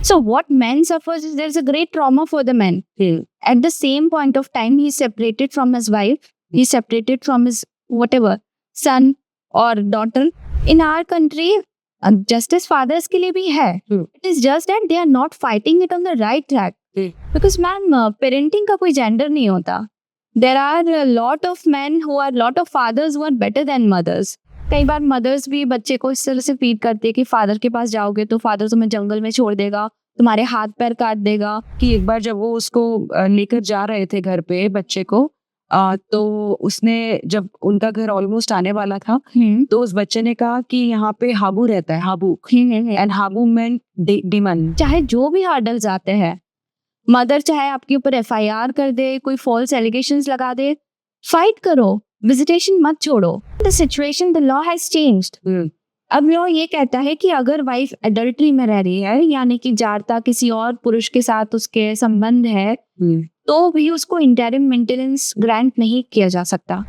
So what men suffers is there's a great trauma for the man. At the same point of time, he's separated from his wife. He's separated from his whatever son or daughter. In our country, justice fathers के लिए भी है. It is just that they are not fighting it on the right track. Because ma'am, parenting का कोई gender नहीं होता. There are a lot of men who are lot of fathers who are better than mothers. कई बार mother's भी बच्चे को इस तरह से फीड करते हैं कि फादर के पास जाओगे तो फादर तुम्हें जंगल में छोड़ देगा, तुम्हारे हाथ पैर काट देगा. कि एक बार जब वो उसको लेकर जा रहे थे घर पे बच्चे को, तो उसने जब उनका घर ऑलमोस्ट आने वाला था तो उस बच्चे ने कहा कि यहाँ पे हाबू रहता है, हाबू, एंड हाबू मेंट डिमन. चाहे जो भी हर्डल्स आते हैं, मदर चाहे आपके ऊपर FIR कर दे, कोई फॉल्स एलिगेशंस लगा दे, फाइट करो, विजिटेशन मत छोड़ो. The situation, the law has changed. अब लॉ ये कहता है कि अगर वाइफ एडल्ट्री में रह रही है, यानी कि जारता किसी और पुरुष के साथ उसके संबंध है, तो भी उसको इंटरिम मेंटेनेंस ग्रांट नहीं किया जा सकता.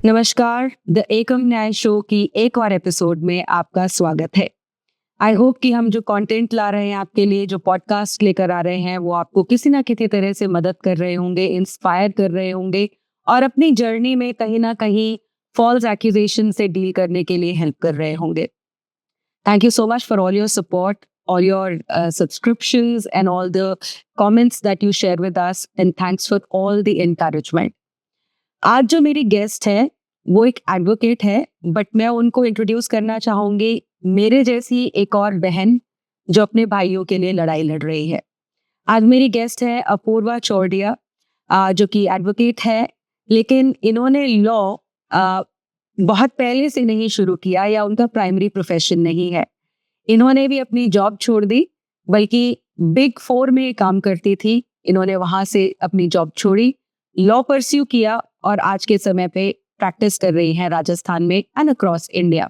नमस्कार, द एकम न्याय शो की एक और एपिसोड में आपका स्वागत है. आई होप कि हम जो कंटेंट ला रहे हैं आपके लिए, जो पॉडकास्ट लेकर आ रहे हैं, वो आपको किसी ना किसी तरह से मदद कर रहे होंगे, इंस्पायर कर रहे होंगे और अपनी जर्नी में कहीं ना कहीं फॉल्स एक्यूजेशन से डील करने के लिए हेल्प कर रहे होंगे. Thank you so much for all your support, all your subscriptions and all the comments that you share with us, and thanks for all the encouragement. आज जो मेरी गेस्ट है वो एक एडवोकेट है, बट मैं उनको इंट्रोड्यूस करना चाहूंगी मेरे जैसी एक और बहन जो अपने भाइयों के लिए लड़ाई लड़ रही है. आज मेरी गेस्ट है अपूर्वा चौरडिया, जो कि एडवोकेट है, लेकिन इन्होंने लॉ बहुत पहले से नहीं शुरू किया या उनका प्राइमरी प्रोफेशन नहीं है. इन्होंने भी अपनी जॉब छोड़ दी, बल्कि बिग 4 में काम करती थी. इन्होंने वहां से अपनी जॉब छोड़ी, लॉ परस्यू किया और आज के समय पे प्रैक्टिस कर रही हैं राजस्थान में एंड अक्रॉस इंडिया.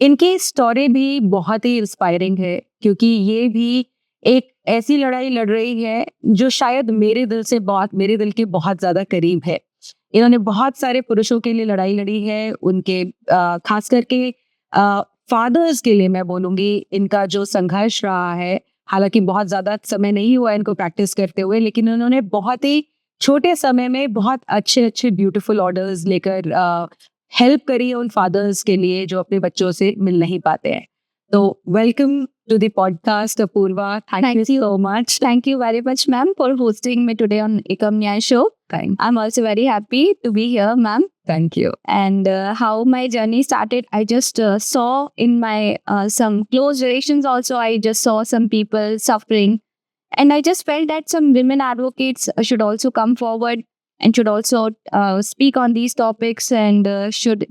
इनकी स्टोरी भी बहुत ही इंस्पायरिंग है, क्योंकि ये भी एक ऐसी लड़ाई लड़ रही है जो शायद मेरे दिल के बहुत ज्यादा करीब है. इन्होंने बहुत सारे पुरुषों के लिए लड़ाई लड़ी है, उनके खास करके फादर्स के लिए मैं बोलूंगी इनका जो संघर्ष रहा है. हालांकि बहुत ज्यादा समय नहीं हुआ इनको प्रैक्टिस करते हुए, लेकिन उन्होंने बहुत ही छोटे समय में बहुत अच्छे ब्यूटीफुल ऑर्डर्स लेकर हेल्प करी है उन फादर्स के लिए जो अपने बच्चों से मिल नहीं पाते हैं. तो welcome to the podcast, Apurva. Thank you so much. Thank you very much, ma'am, for hosting me today on Ekam Nyaay show. I'm also very happy to be here, ma'am. Thank you. And how my journey started, I just saw in my some close relations also, I just saw some people suffering. And I just felt that some women advocates should also come forward and should also speak on these topics and should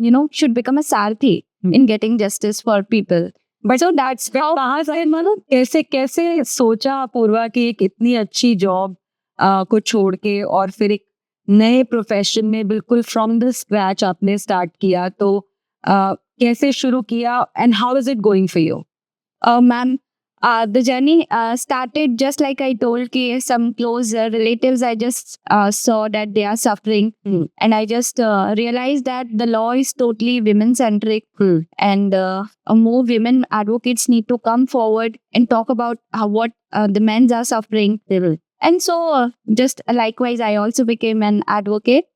become a sarthi in getting justice for people. But so that's how कहाँ से मतलब कैसे सोचा अपूर्वा कि एक इतनी अच्छी job को छोड़ के और फिर एक नए प्रोफेशन में बिल्कुल फ्रॉम द स्क्रैच आपने स्टार्ट किया, तो कैसे शुरू किया and how is it going for you? Ma'am, the journey started just like I told ki some close relatives, I just saw that they are suffering, and I just realized that the law is totally women centric, and more women advocates need to come forward and talk about what the men are suffering. And so just likewise I also became an advocate,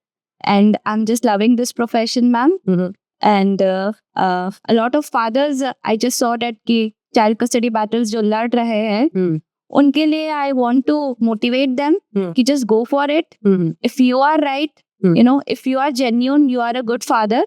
and I'm just loving this profession, ma'am. And a lot of fathers, I just saw that ki child custody battles जो लड़ रहे हैं, उनके लिए I want to motivate them कि just go for it. If you are right, if you are genuine, you are a good father,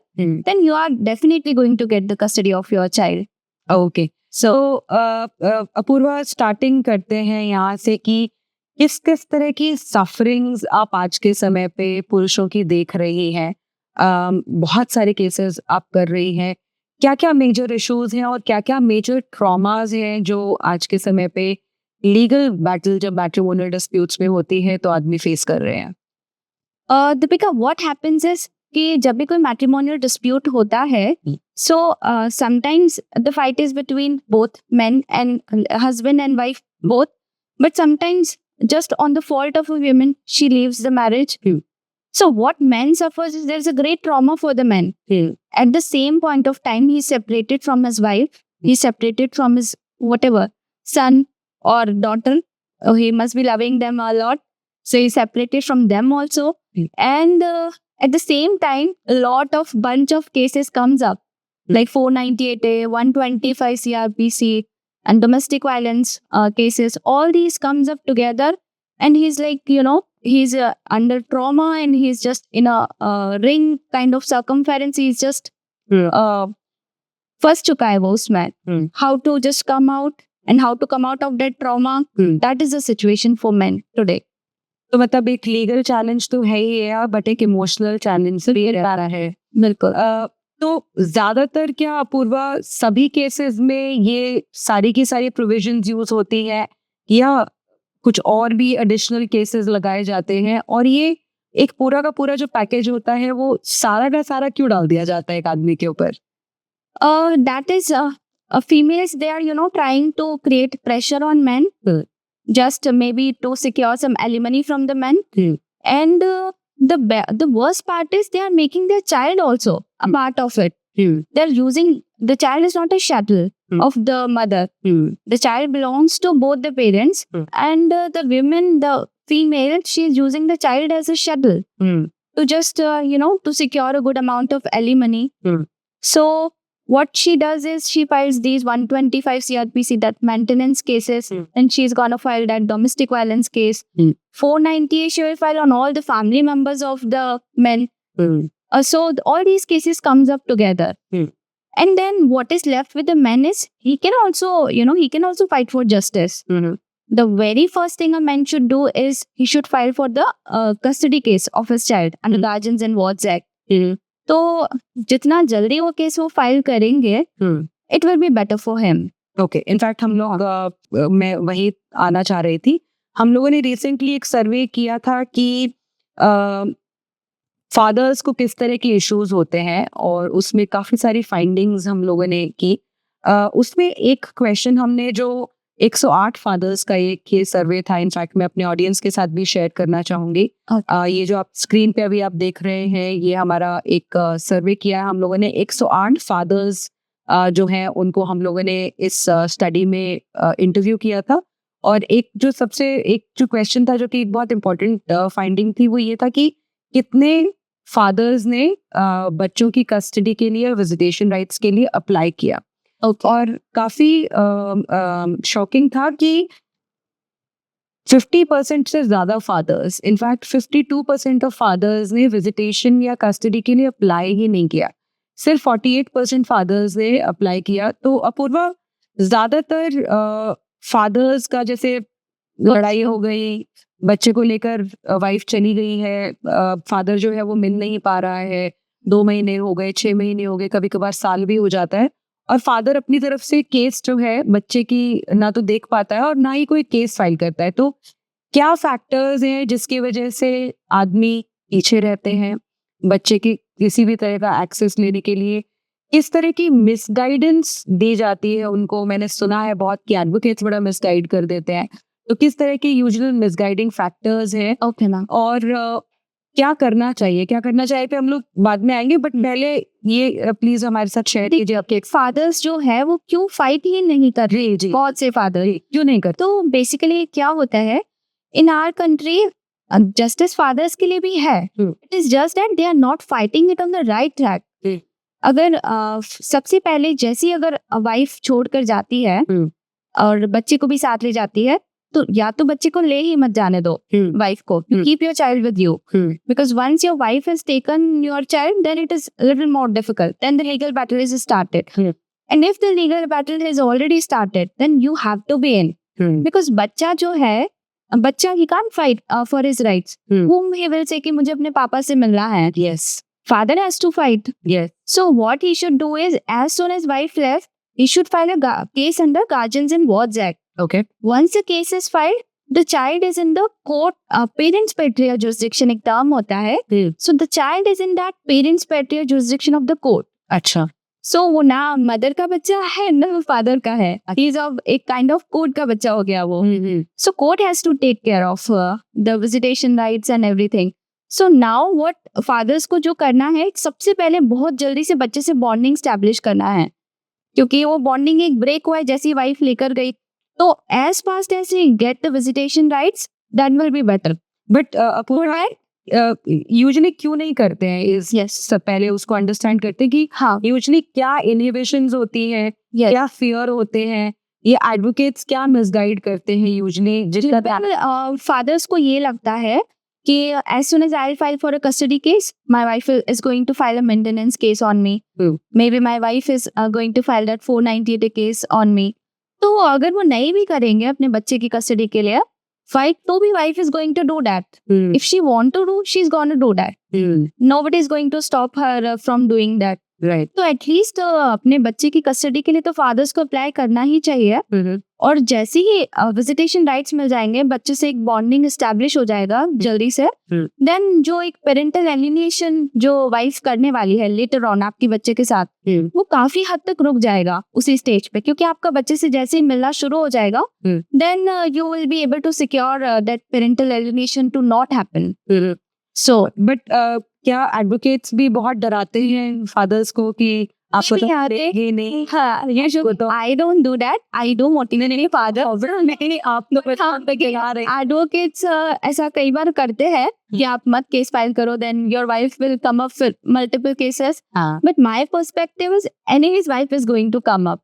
then you are definitely going to get the custody of your child. Okay. So Apurva, starting करते हैं यहाँ से कि किस तरह की sufferings आप आज के समय पे पुरुषों की देख रही हैं. बहुत सारे केसेस आप कर रही हैं. क्या क्या मेजर इश्यूज हैं और क्या क्या मेजर ट्रॉमाज हैं जो आज के समय पे लीगल बैटल, जब मैट्रिमोनियल डिस्प्यूट्स में होती है, तो आदमी फेस कर रहे हैं? Deepika, what happens is कि जब भी कोई मैट्रिमोनियल डिस्प्यूट होता है, so sometimes the fight is between both men and husband and wife both, but sometimes just on the fault of a woman, she leaves the marriage. So what man suffers is there's a great trauma for the man. At the same point of time, he's separated from his wife. He's separated from his whatever son or daughter. Oh, he must be loving them a lot. So he's separated from them also. And at the same time, a lot of bunch of cases comes up, like 498A, 125 CRPC, and domestic violence cases. All these comes up together, and he's like, he's under trauma, and he's just in a ring kind of circumference. He's just फंस चुका है वो उसमें. How to just come out and how to come out of that trauma. That is the situation for men today. तो मतलब एक legal challenge तो है ही है, बट एक इमोशनल चैलेंज भी रहा है. बिल्कुल. तो ज्यादातर क्या अपूर्वा सभी केसेस में ये सारी की सारी प्रोविजंस यूज होती है, या कुछ और भी एडिशनल केसेस लगाए जाते हैं, और ये एक पूरा का पूरा जो पैकेज होता है वो सारा का सारा क्यों डाल दिया जाता है एक आदमी के ऊपर? That is females, they are trying to create pressure on men, just maybe to secure some alimony from the men. And the worst part is they are making their child also a part of it. They're using, the child is not a shuttle of the mother. The child belongs to both the parents, and the women, the female, she is using the child as a shuttle to just to secure a good amount of alimony. So what she does is she files these 125 CRPC, that maintenance cases, and she's gonna file that domestic violence case. 498 she will file on all the family members of the men. So all these cases comes up together. And then what is left with the man is he can also fight for justice. The very first thing a man should do is he should file for the custody case of his child under Guardians and Wards Act. तो जितना जल्दी वो case वो file करेंगे, it will be better for him. Okay, in fact हम लोग मैं वही आना चाह रही थी. हम लोगों ने रिसेंटली एक सर्वे किया था कि फादर्स को किस तरह के इश्यूज होते हैं, और उसमें काफी सारी फाइंडिंग्स हम लोगों ने की. उसमें एक क्वेश्चन हमने जो 108 फादर्स का एक ये सर्वे था, इनफैक्ट मैं अपने ऑडियंस के साथ भी शेयर करना चाहूंगी. ये जो आप स्क्रीन पे अभी आप देख रहे हैं, ये हमारा एक सर्वे किया है हम लोगों ने. 108 फादर्स जो हैं उनको हम लोगों ने इस स्टडी में इंटरव्यू किया था. और एक जो क्वेश्चन था जो कि एक बहुत इंपॉर्टेंट फाइंडिंग थी, वो ये था कि कितने फादर्स ने बच्चों की कस्टडी के लिए, विजिटेशन राइट्स के लिए अप्लाई किया. और काफी शॉकिंग था कि 50% से ज्यादा फादर्स, इनफैक्ट 52% ऑफ फादर्स ने विजिटेशन या कस्टडी के लिए अप्लाई ही नहीं किया. सिर्फ 48% फादर्स ने अप्लाई किया. तो अपूर्वा, ज्यादातर फादर्स का जैसे लड़ाई हो गई, बच्चे को लेकर वाइफ चली गई है, फादर जो है वो मिल नहीं पा रहा है, 2 महीने हो गए, 6 महीने हो गए, कभी कभार साल भी हो जाता है, और फादर अपनी तरफ से केस जो है बच्चे की ना तो देख पाता है और ना ही कोई केस फाइल करता है. तो क्या फैक्टर्स हैं जिसकी वजह से आदमी पीछे रहते हैं बच्चे की किसी भी तरह का एक्सेस लेने के लिए? किस तरह की मिसगाइडेंस दी जाती है उनको? मैंने सुना है बहुत कि एडवोकेट्स बड़ा मिसगाइड कर देते हैं. तो किस तरह के यूजुअल मिसगाइडिंग फैक्टर्स हैं? और क्या करना चाहिए पे हम लोग बाद में आएंगे, बट पहले ये प्लीज हमारे साथ शेयर कीजिए आपके फादर्स जो है वो क्यों फाइट ही नहीं कर रहे. जी, बहुत से फादर क्यों नहीं करते? तो बेसिकली क्या होता है in our country, justice fathers के लिए भी है. It is just that they are not fighting it on the right track. अगर सबसे पहले जैसी अगर वाइफ छोड़कर जाती है और बच्चे को भी साथ ले जाती है, तो या तो बच्चे को ले ही मत जाने दो वाइफ को. Keep your child with you, because once your wife has taken your child, then it is little more difficult. Then the legal battle is started, and if the legal battle has already started, then you have to be in, because बच्चा जो है, बच्चा ही can't fight for his rights. whom he will say कि मुझे अपने पापा से मिलना है. Yes. Father has to fight. Yes. So what he should do is, as soon as wife left, he should file a case under Guardians and Wards Act. Okay. Once the case is filed, the child is in the court, parens patriae jurisdiction एक term होता है, so the child is in that parens patriae jurisdiction of the court. अच्छा. So वो ना mother का बच्चा है ना फादर का है, ही इज ऑफ एक काइंड ऑफ कोर्ट का बच्चा हो गया वो. So court has to take care of the visitation rights and everything. So now what fathers को जो करना है, सबसे पहले बहुत जल्दी से बच्चे से बॉन्डिंग स्टैब्लिश करना है, क्योंकि वो बॉन्डिंग एक ब्रेक हुआ है जैसी वाइफ लेकर गई. तो as fast as he get the visitation rights, that will be better. But usually क्यों नहीं करते हैं इस Yes. सब पहले उसको अंडरस्टैंड करते हैं कि हाँ, यूजुअली क्या इनहिबिशंस होती हैं, Yes. क्या फियर होते हैं, ये एडवोकेट्स क्या मिसगाइड करते हैं यूजुअली जिसका फादर्स को ये लगता है कि as soon as I file for a custody case, my wife is going to file a maintenance case on me, maybe my wife is going to file that 498 case on me. तो अगर वो नहीं भी करेंगे अपने बच्चे की custody के लिए फाइट, तो भी wife is going to do that. If she want to do, she is going to do that. Nobody is going to stop her from doing that. Right. तो एटलीस्ट अपने बच्चे की कस्टडी के लिए तो फादर्स को अप्लाई करना ही चाहिए. और जैसे ही विजिटेशन राइट्स मिल जाएंगे, बच्चे से एक बॉन्डिंग एस्टैब्लिश हो जाएगा जल्दी से, देन जो एक पेरेंटल एलिनेशन जो वाइफ करने वाली है लेटर ऑन आपके बच्चे के साथ, वो काफी हद तक रुक जाएगा उसी स्टेज पे, क्योंकि आपका बच्चे से जैसे ही मिलना शुरू हो जाएगा, then you will be able to secure that parental alienation to not happen. So but क्या एडवोकेट्स भी बहुत डराते हैं फादर्स को कि आपको तो ये नहीं, हाँ, ये जो I don't do that. I don't motivate any father. नहीं आप तो परेशान पे गिरा रहे हैं. Advocates ऐसा कई बार करते हैं कि आप मत केस फाइल करो, then your wife will come up with multiple cases. हाँ. But my perspective is anybody's wife is going to come up.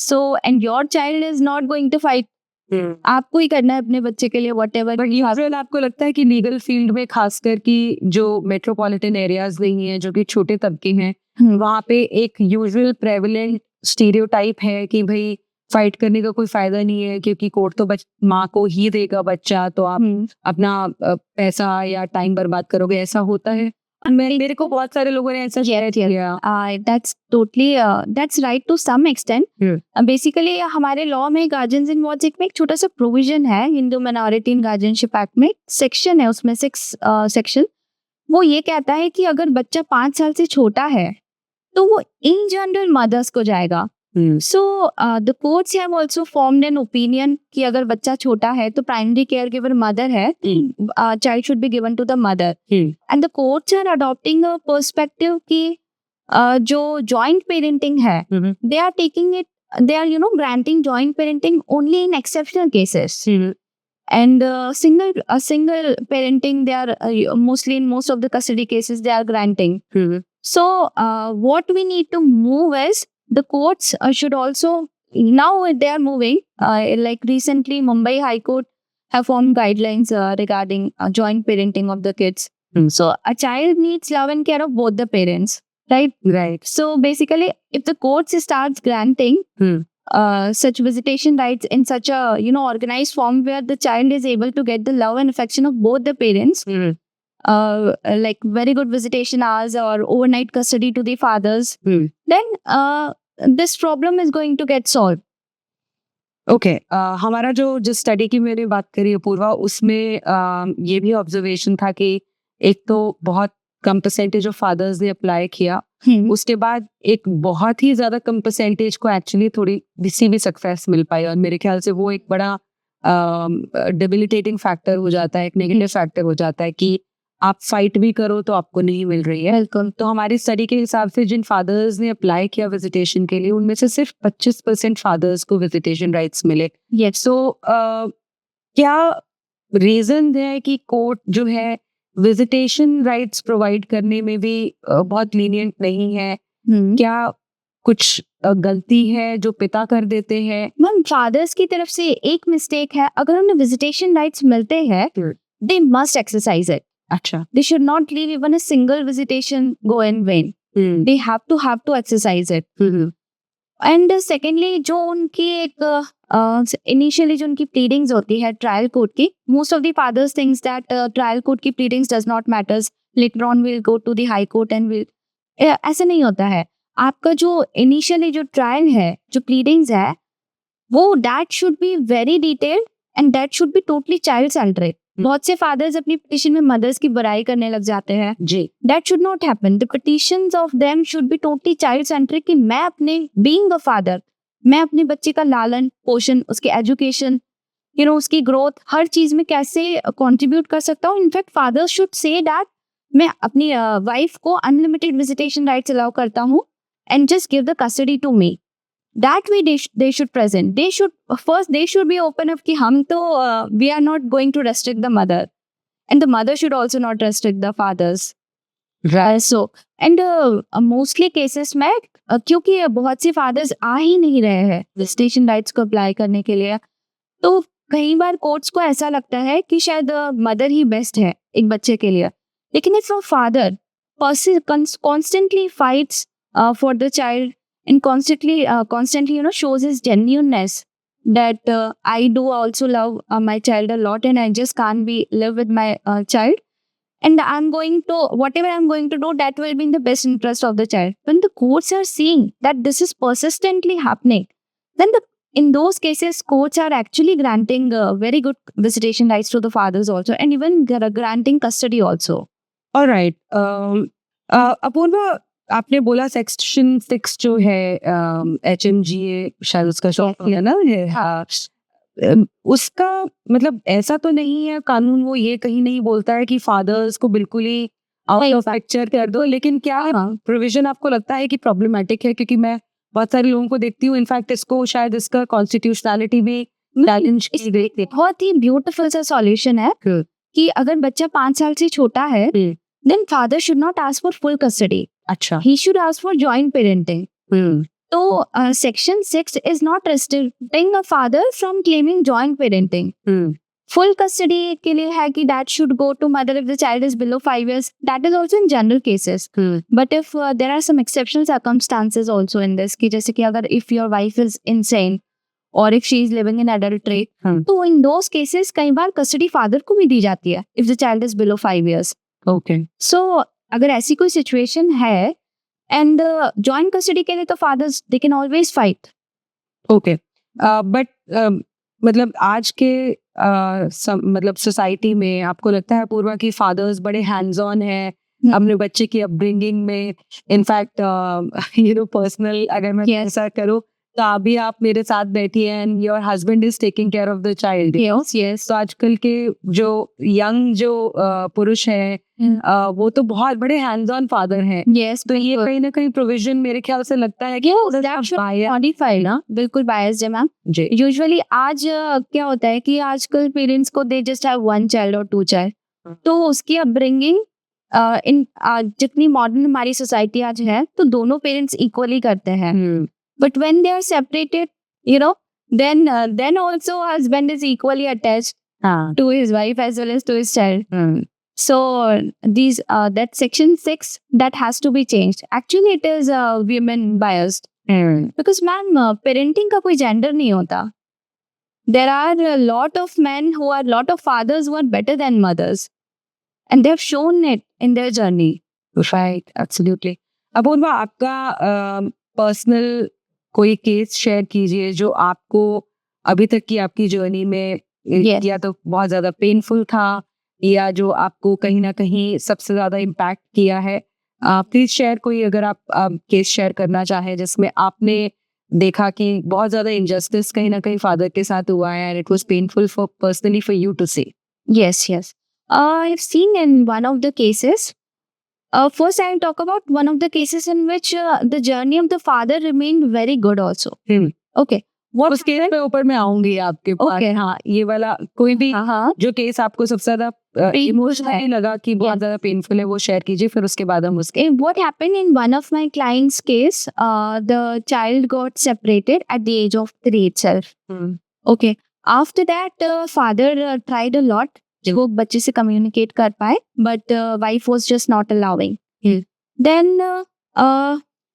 So and your child is not going to fight. आपको ही करना है अपने बच्चे के लिए whatever. But usual आपको लगता है कि लीगल फील्ड में खासकर कि जो मेट्रोपॉलिटन एरियाज नहीं है, जो कि छोटे तबके हैं, वहाँ पे एक यूजुअल प्रेवलेंट स्टीरियोटाइप है कि भाई फाइट करने का कोई फायदा नहीं है, क्योंकि कोर्ट तो माँ को ही देगा बच्चा, तो आप अपना पैसा या टाइम बर्बाद करोगे, ऐसा होता है. मेरे को बहुत सारे लोगों ने ऐसा शेयर किया. That's totally that's right to some extent. Basically हमारे लॉ में गार्जियंस इन वॉच में एक छोटा सा प्रोविजन है, हिंदू माइनॉरिटी इन गार्जियनशिप एक्ट में सेक्शन है, उसमें 6 सेक्शन. वो ये कहता है कि अगर बच्चा 5 साल से छोटा है तो वो इन जनरल मदर्स को जाएगा. So the courts have also formed an opinion कि अगर बच्चा छोटा है तो प्राइमरी केयर गिवर मदर है, child should be given to the mother. And the courts are adopting a perspective कि जो जॉइंट पेरेंटिंग है, they are taking it, they are granting joint parenting only in exceptional cases. And single parenting, they are mostly in most of the custody cases they are granting. So what we need to move is the courts should also, now they are moving, like recently Mumbai High Court have formed guidelines regarding joint parenting of the kids. So a child needs love and care of both the parents, right? So basically if the courts starts granting such visitation rights in such a organized form where the child is able to get the love and affection of both the parents, like very good visitation hours or overnight custody to the fathers, then this problem is going to get solved. Okay. हमारा जिस study की मैंने बात करी अपूर्वा, उसमें ये भी observation था कि एक तो बहुत कम परसेंटेज ऑफ फादर्स ने अप्लाई किया, उसके बाद एक बहुत ही ज्यादा कम परसेंटेज को एक्चुअली थोड़ी सी भी सक्सेस मिल पाई, और मेरे ख्याल से वो एक बड़ा डेबिलिटेटिंग फैक्टर हो जाता है, एक नेगेटिव फैक्टर हो जाता है कि आप फाइट भी करो तो आपको नहीं मिल रही है. बिल्कुल. तो हमारी स्टडी के हिसाब से जिन फादर्स ने अप्लाई किया विजिटेशन के लिए, उनमें से सिर्फ 25% फादर्स को विजिटेशन राइट्स मिले. सो क्या रीजन है कि कोर्ट जो है विजिटेशन राइट्स प्रोवाइड करने में भी बहुत लीनियंट नहीं है? क्या कुछ गलती है जो पिता कर देते हैं? मैम, फादर्स की तरफ से एक मिस्टेक है, अगर उन्हें विजिटेशन राइट्स मिलते हैं दे मस्ट एक्सरसाइज इट. अच्छा. They should not leave even a single visitation go in vain. They have to exercise it. And secondly, जो उनकी एक initially जो उनकी pleadings होती है ट्रायल कोर्ट की, most of the fathers thinks that trial court की pleadings does not matters. Later on we'll go to the high court and we'll ऐसा नहीं होता है. आपका जो initially जो ट्रायल है, जो pleadings है, वो that should be very detailed and that should be totally child centric. बहुत से fathers अपनी petition में mothers की बुराई करने लग जाते हैं. जी. That should not happen. The petitions of them should be totally child centric कि मैं अपने being a father, मैं अपने बच्चे का लालन पोषण, उसके education, उसकी ग्रोथ, हर चीज में कैसे कंट्रीब्यूट कर सकता हूँ. In fact fathers should say that मैं अपनी वाइफ को अनलिमिटेड विजिटेशन राइट्स अलाउ करता हूँ and just give the custody to me. That way they should present. They should be open up कि हम तो we are not going to restrict the mother and the mother should also not restrict the fathers. So and mostly cases में क्योंकि बहुत से fathers आ ही नहीं रहे हैं विजिटेशन राइट्स को अप्लाई करने के लिए, तो कई बार कोर्ट्स को ऐसा लगता है कि शायद मदर ही बेस्ट है एक बच्चे के लिए. लेकिन if a father constantly fights for the child and constantly shows his genuineness that I do also love my child a lot and I just can't live with my child, and whatever I'm going to do, that will be in the best interest of the child. When the courts are seeing that this is persistently happening, then in those cases, courts are actually granting very good visitation rights to the fathers also, and even granting custody also. All right. Apurva, आपने बोला section 6 जो है HMGA, शायद उसका short है ना, हाँ. उसका मतलब ऐसा तो नहीं है कानून, वो ये कहीं नहीं बोलता है कि फादर्स को बिल्कुल ही आउट ऑफ पिक्चर कर दो, लेकिन क्या प्रोविजन आपको लगता है कि प्रॉब्लमेटिक है? क्योंकि मैं बहुत सारे लोगों को देखती हूँ, इनफैक्ट इसको शायद इसका कॉन्स्टिट्यूशनैलिटी भी चैलेंज की गई थी. बहुत ही ब्यूटीफुल सा सॉल्यूशन है कि अगर बच्चा 5 साल से छोटा है, then father should not ask for full custody. अच्छा, he should ask for joint parenting. तो section 6 is not restricting a father from claiming joint parenting. Full custody के लिए है कि that should go to mother if the child is below 5 years. That is also in general cases. But if there are some exceptional circumstances also in this, कि जैसे कि अगर if your wife is insane और if she is living in adultery, तो in those cases कई बार custody father को भी दी जाती है if the child is below 5 years. Okay. So अगर ऐसी कोई सिचुएशन है एंड जॉइंट कस्टडी के लिए, तो fathers they can always fight. Okay. But मतलब आज के मतलब सोसाइटी में आपको लगता है पूर्वा की फादर्स बड़े हैंड्स ऑन है अपने बच्चे की अपब्रिंगिंग में? इनफैक्ट पर्सनल अगर मैं ऐसा करूँ, तो अभी आप मेरे साथ बैठी हैं and your husband is taking care of the child. Yes. तो आजकल के जो यंग जो पुरुष हैं, वो तो बहुत बड़े हैंड्स ऑन फादर हैं. यस. तो ये कहीं ना कहीं प्रोविजन मेरे ख्याल से लगता है कि मॉडिफाई ना, बिल्कुल बायस्ड है मैम. यूजुअली आज क्या होता है कि आजकल पेरेंट्स को दे जस्ट हैव 1 child और 2 child, तो उसकी अपब्रिंगिंग इन जितनी मॉडर्न हमारी सोसाइटी आज है, तो दोनों पेरेंट्स इक्वली करते हैं. But when they are separated, then also husband is equally attached to his wife as well as to his child. So that section 6 that has to be changed. Actually, it is women biased because ma'am, parenting का कोई gender नहीं होता. There are a lot of fathers who are better than mothers, and they have shown it in their journey. Right, absolutely. Apoorva, आपका personal कोई case share कीजिए जो आपको अभी तक की आपकी जर्नी में या तो बहुत ज्यादा पेनफुल था या जो आपको कहीं ना कहीं सबसे ज्यादा इम्पैक्ट किया है. प्लीज शेयर कोई, अगर आप केस शेयर करना चाहें जिसमें आपने देखा कि बहुत ज्यादा इनजस्टिस कहीं ना कहीं फादर के साथ हुआ है and it was painful for personally for you to say. Yes. I have seen in one of the cases. First, I'll talk about one of the cases in which the journey of the father remained very good also. Okay. उस case पे ऊपर मैं आऊंगी आपके पास. Okay. हाँ, ये वाला कोई भी जो केस आपको सबसे ज्यादा इमोशनली लगा कि बहुत ज्यादा पेनफुल है, वो शेयर कीजिए, फिर उसके बाद हम उसके. What happened in one of my clients' case, the child got separated at the age of 3 itself. Okay. After that, father tried a lot. वो बच्चे से कम्युनिकेट कर पाए, but wife was just not allowing. Then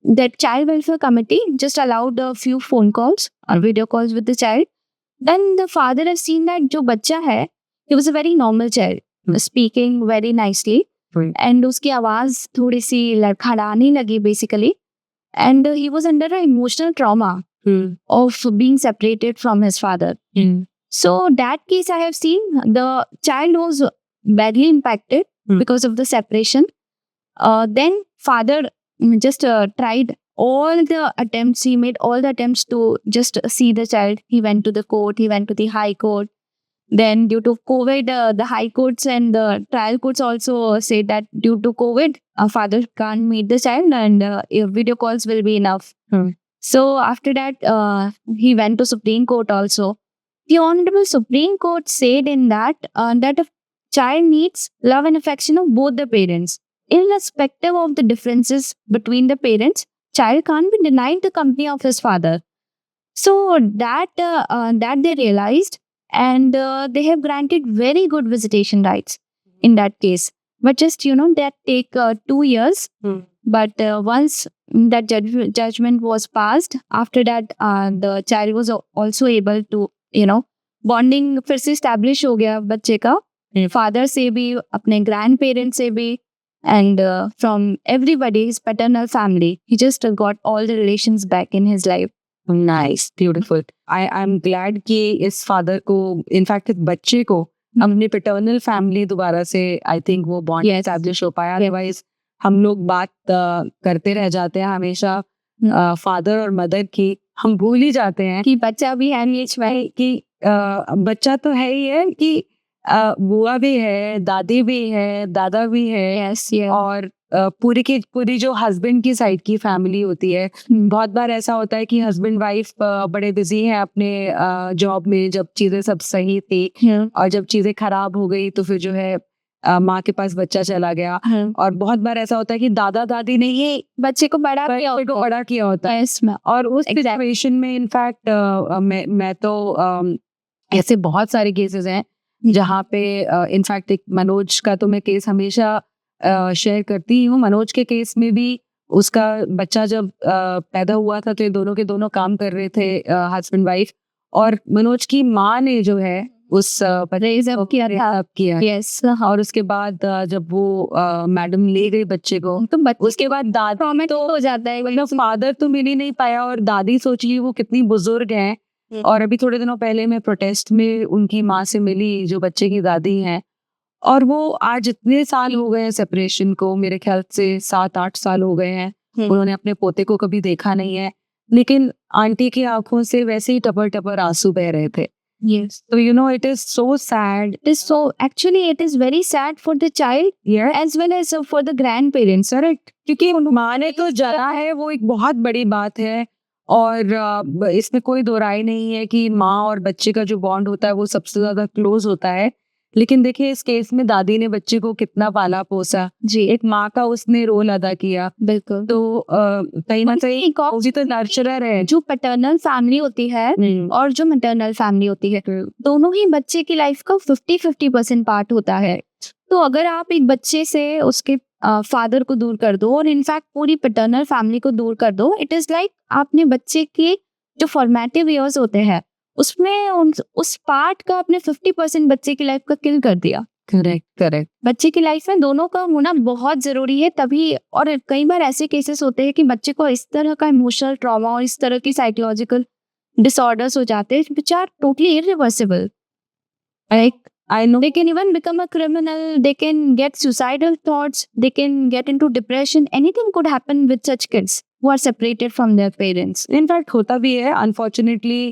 that child welfare committee just allowed a few phone calls or video calls with the child. Then the father has seen that जो बच्चा है, he was a very normal child, speaking very nicely, and उसकी आवाज थोड़ी सी लड़खड़ाने लगी basically, and he was under an emotional trauma of being separated from his father. So that case I have seen, the child was badly impacted because of the separation. Then father just tried all the attempts. He made all the attempts to just see the child. He went to the court, he went to the high court. Then due to COVID, the high courts and the trial courts also say that due to COVID, a father can't meet the child, and video calls will be enough. So after that, he went to Supreme Court also. The Honorable Supreme Court said in that a child needs love and affection of both the parents. Irrespective of the differences between the parents, child can't be denied the company of his father. So that they realized, and they have granted very good visitation rights in that case. But just that take 2 years. But once that judgment was passed, after that the child was also able to bonding फिर से establish हो गया बच्चे का, father से भी, अपने grand parents से भी, and from everybody, his paternal family. He just got all the relations back in his life. Nice, beautiful. I'm glad कि इस फादर को, इनफैक्ट इस बच्चे को अपने पैटर्नल फैमिली दोबारा से आई थिंक वो बॉन्ड एस्टैब्लिश हो पाया. अदरवाइज हम लोग बात करते रह जाते हैं हमेशा फादर और मदर की, हम भूल ही जाते हैं कि बच्चा भी है एज भाई, कि बच्चा तो है ही है, कि बुआ भी है, दादी भी है, दादा भी है. और पूरी जो हस्बैंड की साइड की फैमिली होती है, बहुत बार ऐसा होता है कि हस्बैंड वाइफ बड़े बिजी हैं अपने जॉब में, जब चीजें सब सही थी, और जब चीजें खराब हो गई तो फिर जो है माँ के पास बच्चा चला गया. और बहुत बार ऐसा होता है कि दादा दादी ने ये बच्चे को बड़ा किया होता है. और उस सिचुएशन में इनफैक्ट मैं तो ऐसे बहुत सारे केसेस हैं जहाँ पे इनफैक्ट एक मनोज का तो मैं केस हमेशा शेयर करती हूँ. मनोज के केस में भी उसका बच्चा जब पैदा हुआ था तो ये दोनों के दोनों काम कर रहे थे, हस्बैंड वाइफ, और मनोज की माँ ने जो है उस किया. यस. और उसके बाद जब वो मैडम ले गई बच्चे को, तो उसके बाद दादी तो हो जाता है, मतलब फादर तो मिल ही नहीं पाया, और दादी सोचिए वो कितनी बुजुर्ग हैं. और अभी थोड़े दिनों पहले मैं प्रोटेस्ट में उनकी माँ से मिली जो बच्चे की दादी हैं, और वो आज इतने साल हो गए हैं सेपरेशन को, मेरे ख्याल से 7-8 साल हो गए हैं, उन्होंने अपने पोते को कभी देखा नहीं है, लेकिन आंटी की आंखों से वैसे ही टपर टपर आंसू बह रहे थे. Yes. So it is so sad. It is very sad for the child, as well as for the grandparents. Correct. क्योंकि माँ ने तो जला है, वो एक बहुत बड़ी बात है, और इसमें कोई दो राय नहीं है कि माँ और बच्चे का जो बॉन्ड होता है वो सबसे ज्यादा क्लोज होता है. लेकिन देखिए इस केस में दादी ने बच्चे को कितना पाला पोसा जी, एक माँ का उसने रोल अदा किया. बिल्कुल. तो कहीं ना कहीं तो नर्चरर है. जो पैटर्नल फैमिली होती है और जो मैटरनल फैमिली होती है, दोनों ही बच्चे की लाइफ का 50-50% पार्ट होता है. तो अगर आप एक बच्चे से उसके फादर को दूर कर दो, और इनफैक्ट पूरी पैटर्नल फैमिली को दूर कर दो, इट इज लाइक आपने बच्चे के जो फॉर्मेटिव ईयर्स होते हैं उसमें उस पार्ट का आपने 50% बच्चे की लाइफ का किल कर दिया. करेक्ट. बच्चे की लाइफ में दोनों का होना बहुत जरूरी है तभी. और कई बार ऐसे केसेस होते हैं कि बच्चे को इस तरह का इमोशनल ट्रॉमा और इस तरह की साइकोलॉजिकल डिसऑर्डर्स हो जाते हैं which are totally irreversible. Like I know. They can even become a criminal, they can get suicidal thoughts, they can get into depression. Anything could happen with such kids who are separated from their parents. In fact होता भी है unfortunately.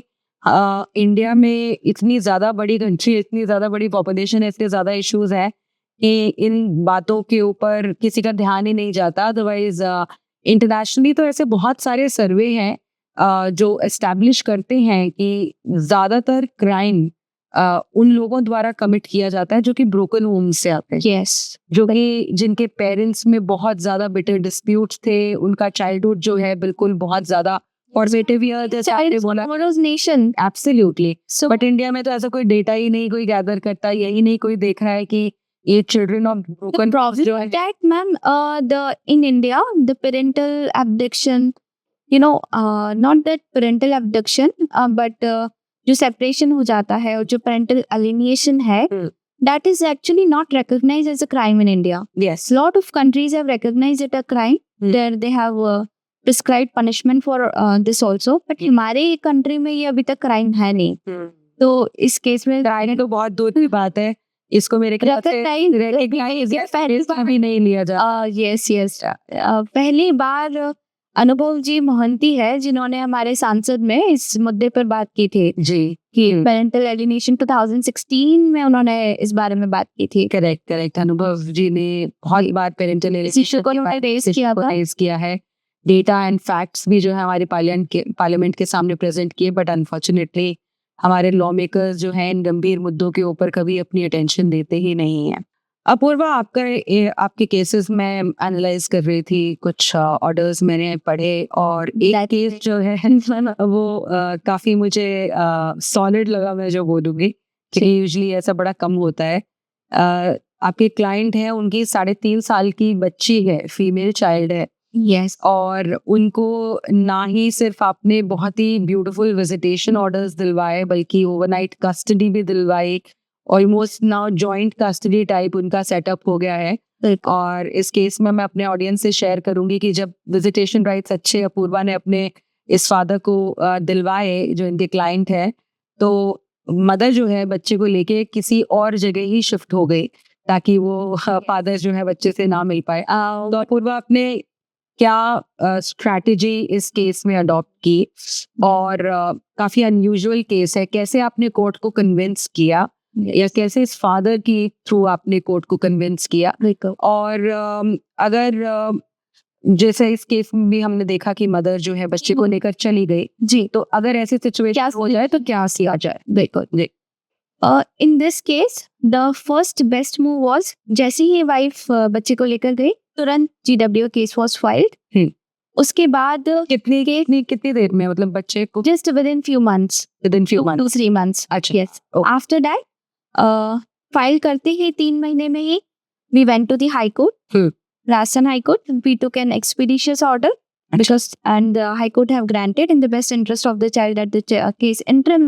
India में इतनी ज़्यादा बड़ी country, इतनी ज़्यादा बड़ी पॉपुलेशन है, इतने ज़्यादा इश्यूज हैं कि इन बातों के ऊपर किसी का ध्यान ही नहीं जाता. अदरवाइज इंटरनेशनली तो ऐसे बहुत सारे सर्वे हैं जो एस्टैब्लिश करते हैं कि ज़्यादातर क्राइम उन लोगों द्वारा कमिट किया जाता है जो कि ब्रोकन होम से आते हैं. Yes. जो कि जिनके पेरेंट्स में बहुत ज़्यादा बिटर डिस्प्यूट्स थे, उनका चाइल्डहुड जो है बिल्कुल बहुत ज़्यादा फॉर्मेटिव ईयर जैसे आपने बोला. नेशन. एब्सोल्युटली. बट इंडिया में तो ऐसा कोई डेटा ही नहीं कोई गैदर करता, यही नहीं कोई देख रहा है कि ये चिल्ड्रन ऑफ ब्रोकन जो है. That ma'am, in India the parental abduction, not that parental abduction, but जो separation हो जाता है और जो parental alienation है, that is actually not recognized as a crime in India. Yes. Lot of countries have recognized it a crime. There they have prescribed punishment for this also. But हमारे country में ये अभी तक crime है नहीं. तो इस केस में ट्राई तो बहुत दूर की बात है, इसको मेरे ख्याल से कभी नहीं लिया जा। यस पहली बार अनुभव जी मोहंती है जिन्होंने हमारे सांसद में इस मुद्दे पर बात की थी जी कि पेरेंटल एलिनेशन 2016 में उन्होंने इस बारे में बात की थी। करेक्ट अनुभव जी ने बहुत बार पेरेंटल इश्यू को रेज किया है। डेटा एंड फैक्ट्स भी जो है हमारे पार्लियामेंट के सामने प्रेजेंट किए, बट अनफॉर्चुनेटली हमारे लॉ मेकर्स जो हैं इन गंभीर मुद्दों के ऊपर कभी अपनी अटेंशन देते ही नहीं है। अपूर्वा, आपके केसेस में एनालाइज कर रही थी, कुछ ऑर्डर्स मैंने पढ़े और एक केस जो है वो काफी मुझे सॉलिड लगा, मैं जो बोलूंगी, क्योंकि यूजुअली ऐसा बड़ा कम होता है। आपके क्लाइंट है, उनकी 3.5 साल की बच्ची है, फीमेल चाइल्ड है। यस और उनको ना ही सिर्फ आपने बहुत ही ब्यूटीफुल विजिटेशन ऑर्डर्स दिलवाए, बल्कि ओवरनाइट कस्टडी भी दिलवाई। Almost now joint custody type उनका सेटअप हो गया है। और इस केस में मैं अपने ऑडियंस से शेयर करूंगी कि जब विजिटेशन राइट्स अच्छे अपूर्वा ने अपने इस फादर को दिलवाए, जो इनके क्लाइंट है, तो मदर जो है बच्चे को लेके किसी और जगह ही शिफ्ट हो गई ताकि वो फादर जो है बच्चे से ना मिल पाए। तो अपूर्वा, आपने क्या स्ट्रैटेजी इस केस में अडॉप्ट की? और काफी अनयूजुअल केस है, कैसे आपने कोर्ट को कन्विंस किया, या कैसे इस फादर की थ्रू आपने कोर्ट को कन्विंस किया? और अगर जैसे इस केस में भी हमने देखा कि मदर जो है बच्चे को लेकर चली गई जी, तो अगर ऐसी सिचुएशन हो जाए तो क्या किया जाए? बिल्कुल जी। In this case the first best move was, जैसे ही वाइफ बच्चे को लेकर गई तुरंत GW केस वाज फाइल्ड। उसके बाद कितनी देर में, मतलब बच्चे को just within few months 2-3 months। अच्छा, यस आफ्टर दैट फाइल करते ही 3 महीने में ही we went to the high court, Rajasthan High Court. We took an expeditious order because and the High Court have granted in the best interest of the child that the case interim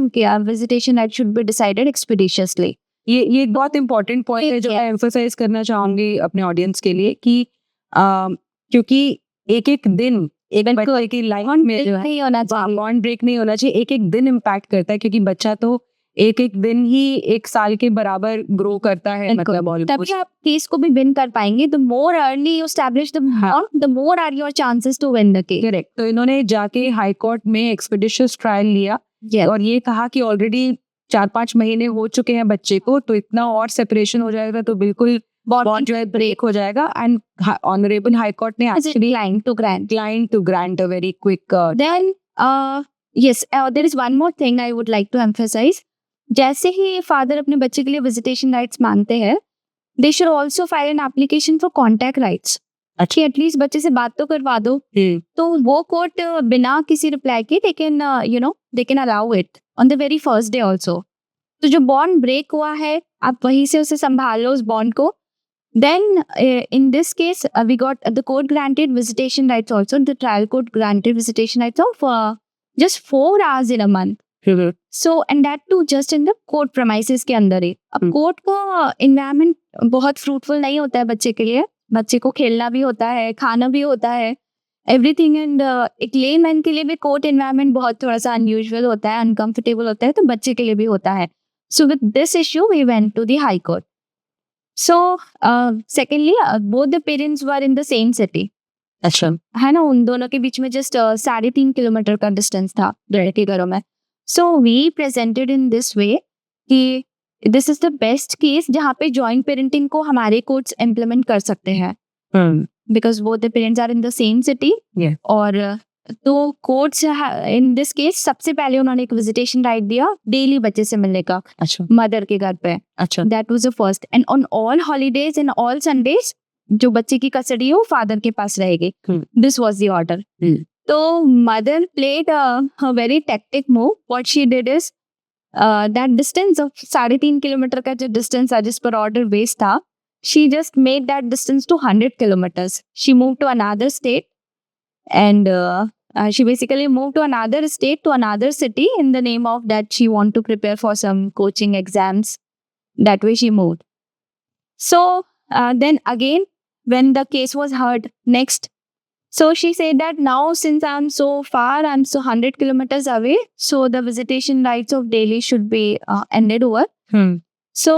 visitation that should be decided expeditiously. ये एक बहुत important point है जो मैं emphasise करना चाहूंगी अपने audience के लिए कि क्योंकि एक दिन एक बच्चे की लाइफ में जो है बॉन्ड ब्रेक नहीं होना चाहिए। एक दिन इम्पैक्ट करता है, क्योंकि बच्चा तो एक दिन ही 1 साल के बराबर ग्रो करता है, मतलब तभी आप केस को भी विन कर पाएंगे। The more early you establish the bond, the more are your chances to win the case. Correct. तो इन्होंने जाके हाई कोर्ट में एक्सपीडिशियस ट्रायल लिया और ये कहा कि ऑलरेडी 4-5 महीने हो चुके हैं बच्चे को, तो इतना और सेपरेशन हो जाएगा तो बिल्कुल बॉन्ड जो है ब्रेक हो जाएगा। एंड ऑनरेबल हाई कोर्ट ने actually declined to grant a very quick then yes there is one more thing I would like to emphasize. जैसे ही फादर अपने बच्चे के लिए विजिटेशन राइट्स मांगते हैं, they should also file an application for contact rights. अच्छी at least बच्चे से बात तो करवा दो। तो वो कोर्ट बिना किसी रिप्लाई के they can allow it on the very first day also. तो जो बॉन्ड ब्रेक हुआ है आप वहीं से उसे संभाल लो उस बॉन्ड को। Then in this case we got the court granted visitation rights also. The trial court granted visitation rights of just 4 hours in a month. So and that too just in the court premises के अंदर ही। अब court को environment बहुत fruitful नहीं होता है बच्चे के लिए। बच्चे को खेलना भी होता है, खाना भी होता है, everything। and एक layman के लिए भी कोर्ट environment बहुत थोड़ा सा unusual होता है, uncomfortable होता है, तो बच्चे के लिए भी होता है। So with this issue we went to the high court. So secondly both the parents were in the same city। अच्छा, है ना, उन दोनों के बीच में जस्ट 3.5 किलोमीटर का डिस्टेंस था लड़के घरों में। So we presented in this way कि this is the best case जहाँ पे जॉइंट पेरेंटिंग को हमारे कोर्ट्स इम्प्लीमेंट कर सकते हैं, because both the parents are in the same city. और तो कोर्ट्स इन दिस केस सबसे पहले उन्होंने एक विजिटेशन राइट दिया डेली बच्चे से मिलने का। अच्छा, मदर के घर पे। अच्छा, that was the first. And on all holidays and all Sundays जो बच्चे की कस्टडी है वो फादर के पास रहेगी। This was the order. तो mother played a very tactic move. What she did is that distance of 3.5 kilometre का जो डिस्टेंस है जिस पर ऑर्डर बेस्ड था, she just made that distance to 100 kilometers। She move to another state and she basically moved to another state, to another city, in the name of that she want to prepare for some coaching exams. That way she moved. So then again when the case was heard next So she said that now since I'm so far, I'm so 100 kilometers away, so the visitation rights of Delhi should be ended over. So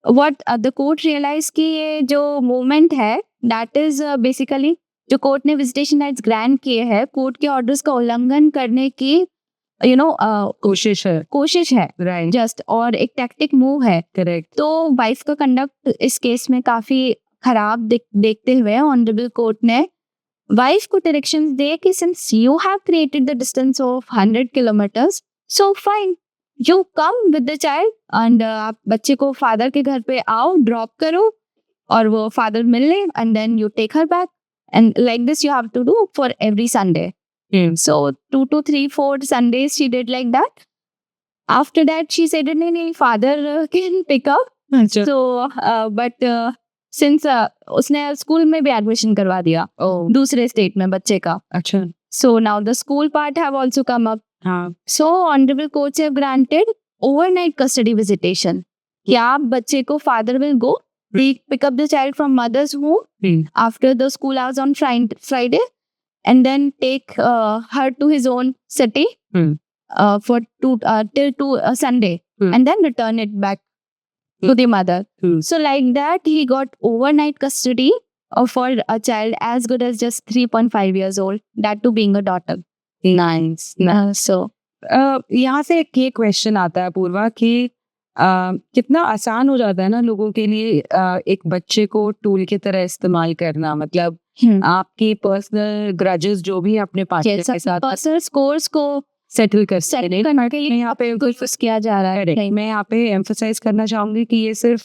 what the court realized कि ये जो movement है that is basically जो court ने visitation rights grant किए हैं, court के orders का उल्लंघन करने की कोशिश है राइट जस्ट, और एक टैक्टिक मूव है। करेक्ट तो वाइफ का कंडक्ट इस केस में काफी खराब देखते हुए ऑनरेबल कोर्ट ने वाइफ को डायरेक्शंस दे कि since you have created the distance of 100 kilometres, so fine, you come with the child and आप बच्चे को फादर के घर पे आओ, ड्रॉप करो और वो फादर मिल ले and then you take her back, and like this you have to do for every Sunday. So 2 to 3, 4 Sundays she did like that. After that she said no, father can pick up. अच्छा So but since उसने school में भी admission करवा दिया दूसरे state में बच्चे का. अच्छा So now the school part have also come up. हाँ So honorable courts have granted overnight custody visitation. कि आप बच्चे को father will go pick up the child from mother's home after the school hours on Friday and then take her to his own city for till Sunday and then return it back to the mother. So like that he got overnight custody for a child as good as just 3.5 years old, that too being a daughter. Nice So यहाँ से एक ये question आता है पूर्वा कि कितना आसान हो जाता है ना लोगों के लिए एक बच्चे को टूल की तरह इस्तेमाल करना, मतलब आपकी पर्सनल ग्रजेस जो भी अपने पार्टनर के साथ पर्सनल स्कोर्स को सेटल कर सेट करने के लिए यहाँ पे कोशिश किया जा रहा है. मैं यहाँ पे एम्फसाइज करना चाहूंगी कि ये सिर्फ,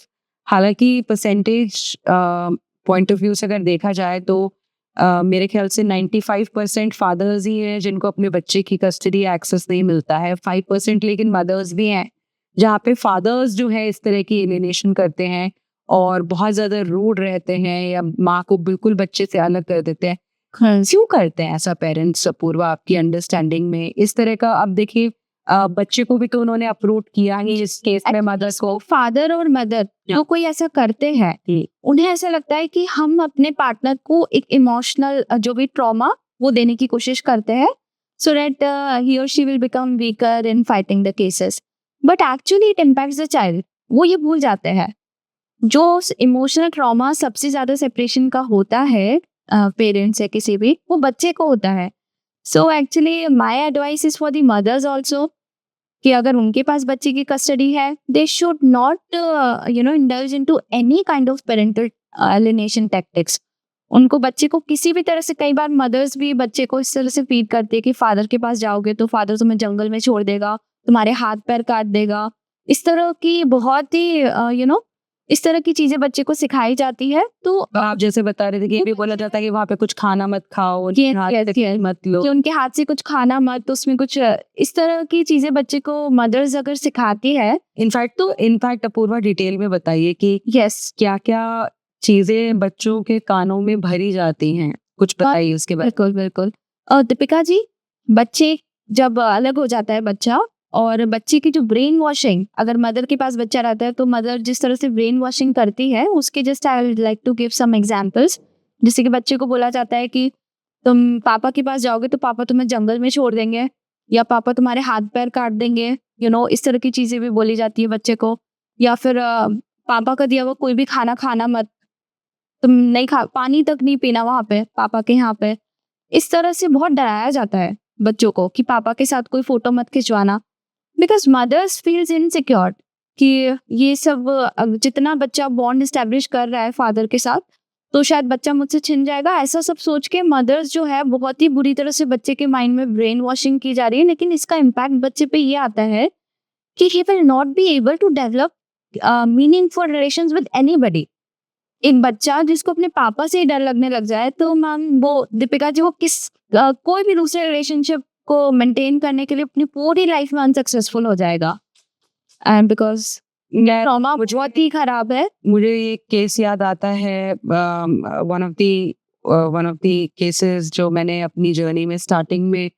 हालांकि परसेंटेज पॉइंट ऑफ व्यू से अगर देखा जाए तो मेरे ख्याल से 95% फादर्स ही हैं जिनको अपने बच्चे की कस्टडी एक्सेस नहीं मिलता है, 5% लेकिन मदर्स भी हैं जहाँ पे फादर्स जो है इस तरह की एलिनेशन करते हैं और बहुत ज्यादा रूड रहते हैं या माँ को बिल्कुल बच्चे से अलग कर देते हैं. क्यों करते हैं ऐसा पेरेंट्स, पूर्वा आपकी अंडरस्टैंडिंग में इस तरह का? अब देखिए बच्चे को भी तो उन्होंने अप्रोच किया ही इस केस में, मदर्स को. फादर और मदर जो कोई ऐसा करते हैं उन्हें ऐसा लगता है कि हम अपने पार्टनर को एक इमोशनल जो भी ट्रॉमा वो देने की कोशिश करते हैं so that he or she will become weaker in fighting the cases, but actually it impacts the child. वो ये भूल जाते हैं जो इमोशनल ट्रॉमा सबसे ज्यादा सेपरेशन का होता है पेरेंट्स से किसी भी, वो बच्चे को होता है. So actually my advice is for the mothers also कि अगर उनके पास बच्चे की कस्टडी है they should not indulge into any kind of parental alienation tactics. उनको बच्चे को किसी भी तरह से, कई बार मदर्स भी बच्चे को इस तरह से फीड करते हैं कि फादर के पास जाओगे तो फादर तुम्हें जंगल में छोड़ देगा, तुम्हारे हाथ पैर काट देगा. इस तरह की बहुत ही इस तरह की चीजें बच्चे को सिखाई जाती है. तो आप जैसे बता रहे थे कि ये भी बोला जाता है कि वहाँ पे कुछ खाना मत खाओ, मत लो, कि उनके हाथ से कुछ खाना मत, उसमें कुछ इस तरह की चीजें बच्चे को मदर्स अगर सिखाती है. इनफैक्ट अपूर्वा डिटेल में बताइए कि यस क्या क्या चीजें बच्चों के कानों में भरी जाती हैं, कुछ बताइए उसके बारे बिल्कुल बिल्कुल. और दीपिका जी, बच्चे जब अलग हो जाता है बच्चा और बच्चे की जो ब्रेन वॉशिंग, अगर मदर के पास बच्चा रहता है तो मदर जिस तरह से ब्रेन वॉशिंग करती है उसके just I would like to give some examples. जैसे कि बच्चे को बोला जाता है कि तुम पापा के पास जाओगे तो पापा तुम्हें जंगल में छोड़ देंगे या पापा तुम्हारे हाथ पैर काट देंगे, इस तरह की चीजें भी बोली जाती है बच्चे को. या फिर पापा का दिया हुआ कोई भी खाना खाना मत, तुम नहीं खा, पानी तक नहीं पीना वहां पे पापा के यहाँ पे. इस तरह से बहुत डराया जाता है बच्चों को कि पापा के साथ कोई फोटो मत खिंचवाना, बिकॉज मदर्स फील्स इनसिक्योर कि ये सब जितना बच्चा बॉन्ड इस्टेब्लिश कर रहा है फादर के साथ तो शायद बच्चा मुझसे छिन जाएगा, ऐसा सब सोच के मदर्स जो है बहुत ही बुरी तरह से बच्चे के माइंड में ब्रेन वॉशिंग की जा रही है. लेकिन इसका इम्पैक्ट बच्चे पे ये आता है कि he will not be able to develop meaningful relations with anybody. एक बच्चा जिसको अपने पापा से ही डर लगने लग जाए तो मैम वो दीपिका जी वो कोई भी दूसरे रिलेशनशिप को मेंटेन करने के लिए अपनी पूरी लाइफ में अनसक्सेसफुल हो जाएगा. एंड बिकॉज ट्रॉमा बहुत ही खराब है. मुझे ये केस याद आता है, वन ऑफ द केसेस जो मैंने अपनी जर्नी में स्टार्टिंग में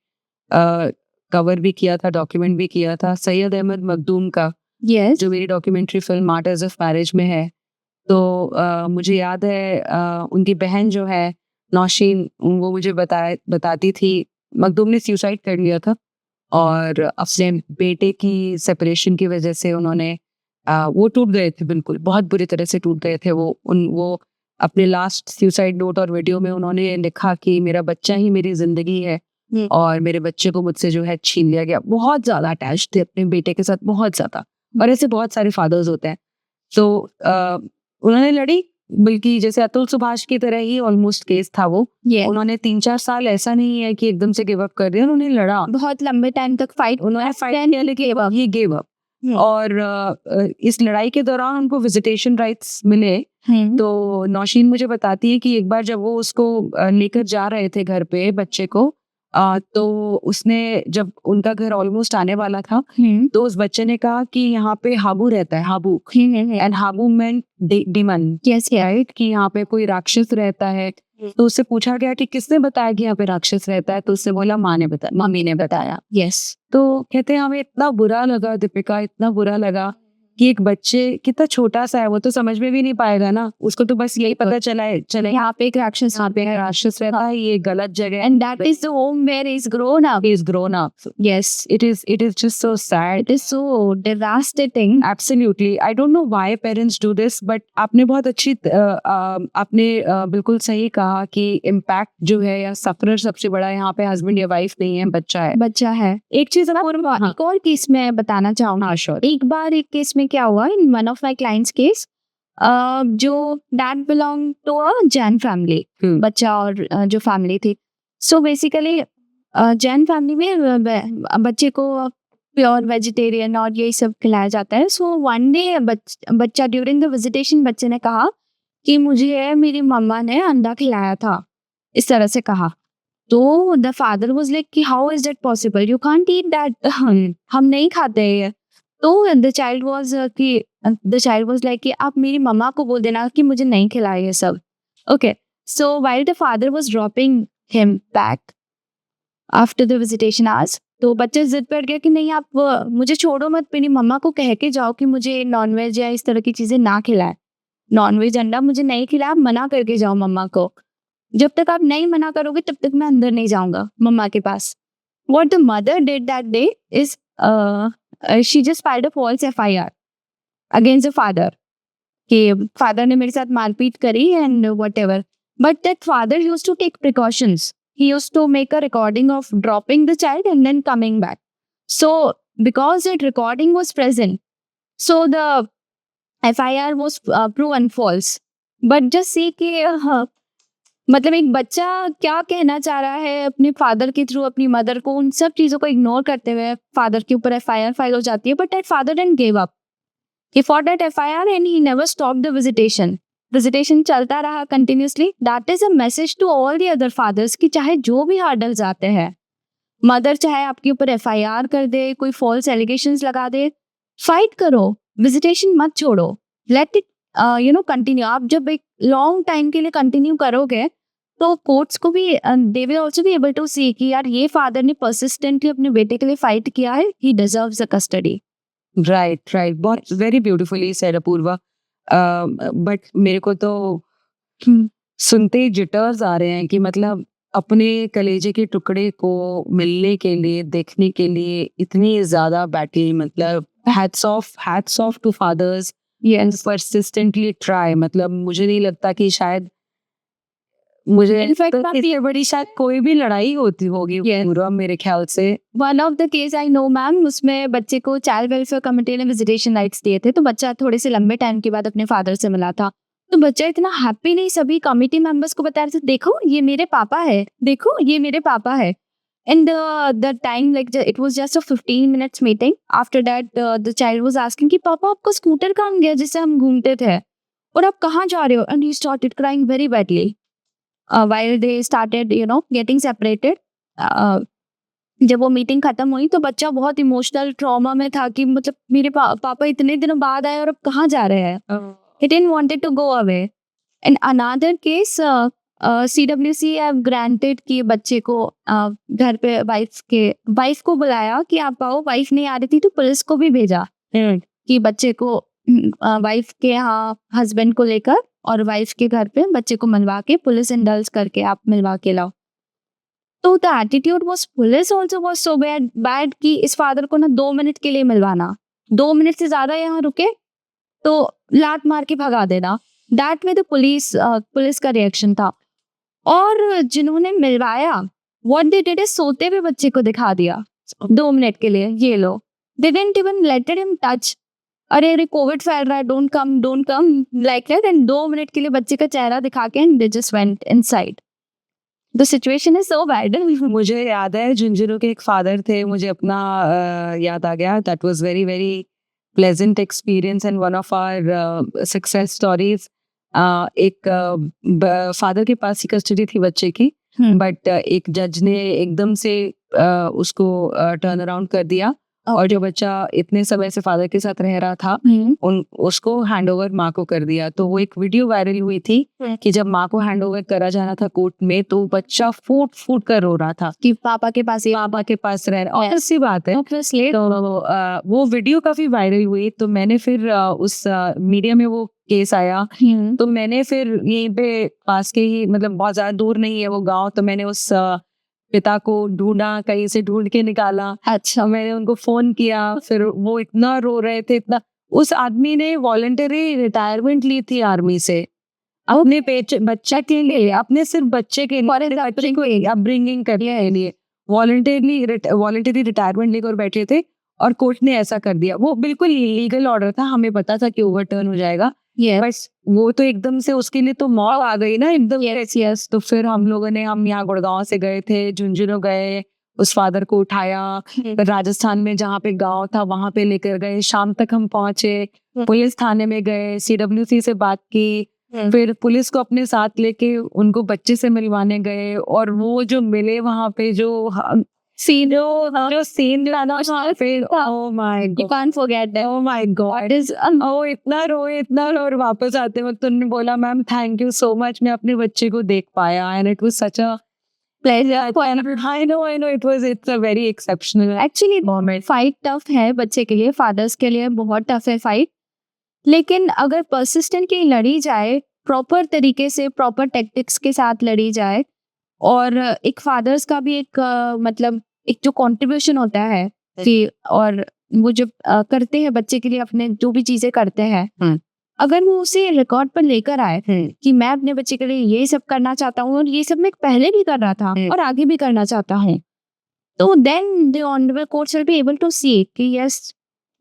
कवर भी किया था, डॉक्यूमेंट भी किया था, सैयद अहमद मखदूम का, यस जो मेरी documentary film martyrs of marriage में है. तो मुझे याद है उनकी बहन जो है नौशीन वो मुझे बताती थी मखदूम ने सुसाइड कर लिया था और अपने बेटे की सेपरेशन की वजह से उन्होंने वो टूट गए थे, बिल्कुल बहुत बुरी तरह से टूट गए थे वो अपने लास्ट सुसाइड नोट और वीडियो में उन्होंने लिखा कि मेरा बच्चा ही मेरी जिंदगी है और मेरे बच्चे को मुझसे जो है छीन लिया गया। बहुत ज्यादा अटैच थे अपने बेटे के साथ, बहुत ज्यादा। और ऐसे बहुत सारे फादर्स होते हैं। तो उन्होंने लड़ी, बल्कि जैसे अतुल सुभाष की तरह ही ऑलमोस्ट केस था वो। उन्होंने 3-4 साल, ऐसा नहीं है कि एकदम से गिव अप कर दिया, उन्होंने लड़ा बहुत लंबे टाइम तक फाइट, उन्होंने फाइट गिव अप। और इस लड़ाई के दौरान उनको विजिटेशन राइट्स मिले। तो नौशीन मुझे बताती है कि एक बार जब वो उसको लेकर जा रहे थे घर पे बच्चे को, तो उसने, जब उनका घर ऑलमोस्ट आने वाला था, तो उस बच्चे ने कहा कि यहाँ पे हाबू रहता है, हाबू, एंड हाबू मेंट डिमन, राइट, कि यहाँ पे कोई राक्षस रहता है। तो उससे पूछा गया कि किसने बताया कि यहाँ पे राक्षस रहता है, तो उससे बोला माँ ने बताया, मम्मी ने बताया। तो कहते हैं हमें इतना बुरा लगा दीपिका, इतना बुरा लगा कि एक बच्चे, कितना छोटा सा है, वो तो समझ में भी नहीं पाएगा ना, उसको तो बस यही पता चले यहाँ पे एक राक्षस, यहाँ पे राक्षस रहता है, ये गलत जगह, and that is the home where he's grown up. Yes, it is just so sad. It is so devastating. Absolutely. I don't know why parents do this, but आपने बहुत अच्छी आपने बिल्कुल सही कहा कि इम्पैक्ट जो है या सफरर सबसे बड़ा यहाँ पे हस्बैंड या वाइफ नहीं है, बच्चा है। एक चीज एक और केस में बताना चाहूंगा। हाँ, श्योर। एक बार एक केस में क्या हुआ, in one of my clients case, जो dad belong to a Jain family, बच्चा और जो फैमिली थी, सो बेसिकली जैन फैमिली में बच्चे को प्योर वेजिटेरियन और यही सब खिलाया जाता है। सो वन डे बच्चा ड्यूरिंग द विजिटेशन बच्चे ने कहा कि मुझे मेरी मम्मा ने अंडा खिलाया था, इस तरह से कहा। तो द फादर वाज लाइक कि how is that possible, you can't eat that, हम नहीं खाते हैं। तो द चाइल्ड वाज लाइक कि आप मेरी मम्मा को बोल देना कि मुझे नहीं खिलाए ये सब। Okay, so while the father was dropping him back after the visitation hours, तो बच्चा जिद पर गया कि नहीं, आप मुझे छोड़ो मत, मेरी मम्मा को कह के जाओ कि मुझे नॉनवेज या इस तरह की चीजें ना खिलाए, नॉनवेज अंडा मुझे नहीं खिलाए, आप मना करके जाओ मम्मा को, जब तक आप नहीं मना करोगे तब तक मैं अंदर नहीं जाऊंगा मम्मा के पास। What the mother did that day is she just filed a false FIR against the father कि father ने मेरे साथ मारपीट करी and whatever. But that father used to take precautions. He used to make a recording of dropping the child and then coming back. So because that recording was present, so the FIR was proven false. But just see कि मतलब एक बच्चा क्या कहना चाह रहा है अपने फादर के थ्रू, अपनी मदर को, उन सब चीजों को इग्नोर करते हुए फादर के ऊपर FIR फाइल हो जाती है। But that father didn't give up, he fought that FIR and he never stopped the visitation चलता रहा continuously. That is a message to all the other fathers कि चाहे जो भी हर्डल्स आते हैं, मदर चाहे आपके ऊपर FIR कर दे, कोई फॉल्स एलिगेशंस लगा दे, फाइट करो, विजिटेशन मत छोड़ो, लेट इट कंटिन्यू। आप जब एक लॉन्ग टाइम के लिए कंटिन्यू करोगे तो कोर्ट्स को भी they will also be able to see कि यार ये फादर ने पर्सिस्टेंटली अपने बेटे के लिए फाइट किया है, he deserves a custody. Right, बहुत very beautifully said Apurva. But मेरे को तो सुनते ही जिटर्स आ रहे हैं कि मतलब अपने कलेजे के टुकड़े को मिलने के लिए, देखने के लिए इतनी ज्यादा बैटल, मतलब hats off to fathers persistently try। मतलब मुझे नहीं लगता कि शायद, मुझे इनफैक्ट इतनी बड़ी शायद कोई भी लड़ाई होती होगी पूरा, मेरे ख्याल से। One of the case I know ma'am, उसमें बच्चे को चाइल्ड वेलफेयर कमेटी ने विजिटेशन राइट्स दिए थे, तो बच्चा थोड़े से लंबे टाइम के बाद अपने फादर से मिला था। तो बच्चा इतना हैप्पी नहीं, सभी कमेटी मेंबर्स को बता रहे थे देखो ये मेरे पापा है, देखो ये मेरे पापा है। And the time, like it was just a 15 minutes meeting. After that, the child was asking कि पापा आपका स्कूटर कहाँ गया जिससे हम घूमते थे, और आप कहाँ जा रहे हो? And he started crying very badly. While they started, getting separated. जब वो मीटिंग खत्म हुई तो बच्चा बहुत इमोशनल ट्रॉमा में था कि मतलब मेरे पापा इतने दिनों बाद आए और अब कहाँ जा रहे हैं। He didn't wanted to go away. In another case, CWC have granted कि बच्चे को घर पे वाइफ को बुलाया कि आप आओ, वाइफ नहीं आ रही थी तो पुलिस को भी भेजा कि बच्चे को वाइफ के यहाँ हस्बैंड को लेकर और वाइफ के घर पे बच्चे को मिलवा के पुलिस इंडल्ज करके आप मिलवा के लाओ। तो the attitude was police also was so bad कि इस फादर को ना 2 मिनट के लिए मिलवाना, 2 मिनट से ज्यादा यहाँ रुके तो लात मार के भगा देना। दैट में द पुलिस का रिएक्शन था। और जिन्होंने मिलवाया व्हाट दे डिड इज सोते हुए बच्चे को दिखा दिया 2 मिनट के लिए, ये लो, they didn't even let him touch. अरे कोविड फैल रहा है, don't come like that, and 2 minute के लिए बच्चे का चेहरा दिखा के and they just went inside. The situation is so bad. मुझे याद है झुंझुनू के एक फादर थे, मुझे अपना याद आ गया। That was very very pleasant experience and one of our success stories. एक फादर के पास ही कस्टडी थी बच्चे की, बट एक जज ने एकदम से उसको टर्न अराउंड कर दिया और जो बच्चा इतने समय से फादर के साथ रह रहा था उसको हैंड ओवर माँ को कर दिया। तो वो एक वीडियो वायरल हुई थी कि जब माँ को हैंड ओवर करा जाना था कोर्ट में तो बच्चा फूट फूट कर रो रहा था कि पापा के पास रह रहा। और ऐसी बात है तो वो वीडियो काफी वायरल हुई। तो मैंने फिर उस मीडिया में वो केस आया तो मैंने फिर यहीं पे पास के ही, मतलब बहुत ज्यादा दूर नहीं है वो गाँव, तो मैंने उस पिता को ढूंढा, कहीं से ढूंढ के निकाला। अच्छा, मैंने उनको फोन किया, फिर वो इतना रो रहे थे, इतना। उस आदमी ने वॉलंटरी रिटायरमेंट ली थी आर्मी से अपने बच्चा के लिए, अपने सिर्फ बच्चे के लिए अपब्रिंगिंग करने लिए वॉलंटरी रिटायरमेंट लेकर बैठे थे और कोर्ट ने ऐसा कर दिया। वो बिल्कुल लीगल ऑर्डर था, हमें पता था कि ओवरटर्न हो जाएगा, बस वो तो एकदम से उसके लिए तो मौत आ गई ना एकदम। यस। तो फिर हम यहाँ गुड़गांव से गए थे, झुंझुनू गए, उस फादर को उठाया, राजस्थान में जहाँ पे गांव था वहां पे लेकर गए, शाम तक हम पहुंचे, पुलिस थाने में गए, CWC से बात की, फिर पुलिस को अपने साथ लेके उनको बच्चे से मिलवाने गए। और वो जो मिले वहां पे जो सीन लाना, फिर oh my God, You can't forget that. oh my God, इतना रोए और वापस आते वक्त उन्होंने बोला ma'am thank you so much, मैं अपने बच्चे को देख पाया and it was such a pleasure. I know it's a very exceptional Actually moment. Fight tough है बच्चे के लिए, फादर्स के लिए बहुत टफ है फाइट। लेकिन अगर परसिस्टेंटली लड़ी जाए, प्रॉपर तरीके से, प्रॉपर टेक्टिक्स के साथ लड़ी जाए, और एक फादर्स का भी एक मतलब एक जो कंट्रीब्यूशन होता है कि, और वो जो करते हैं बच्चे के लिए, अपने जो भी चीजें करते हैं, अगर वो उसे रिकॉर्ड पर लेकर आए कि मैं अपने बच्चे के लिए ये सब करना चाहता हूँ और ये सब मैं पहले भी कर रहा था और आगे भी करना चाहता हूँ, तो then the honourable courts will be able to see कि यस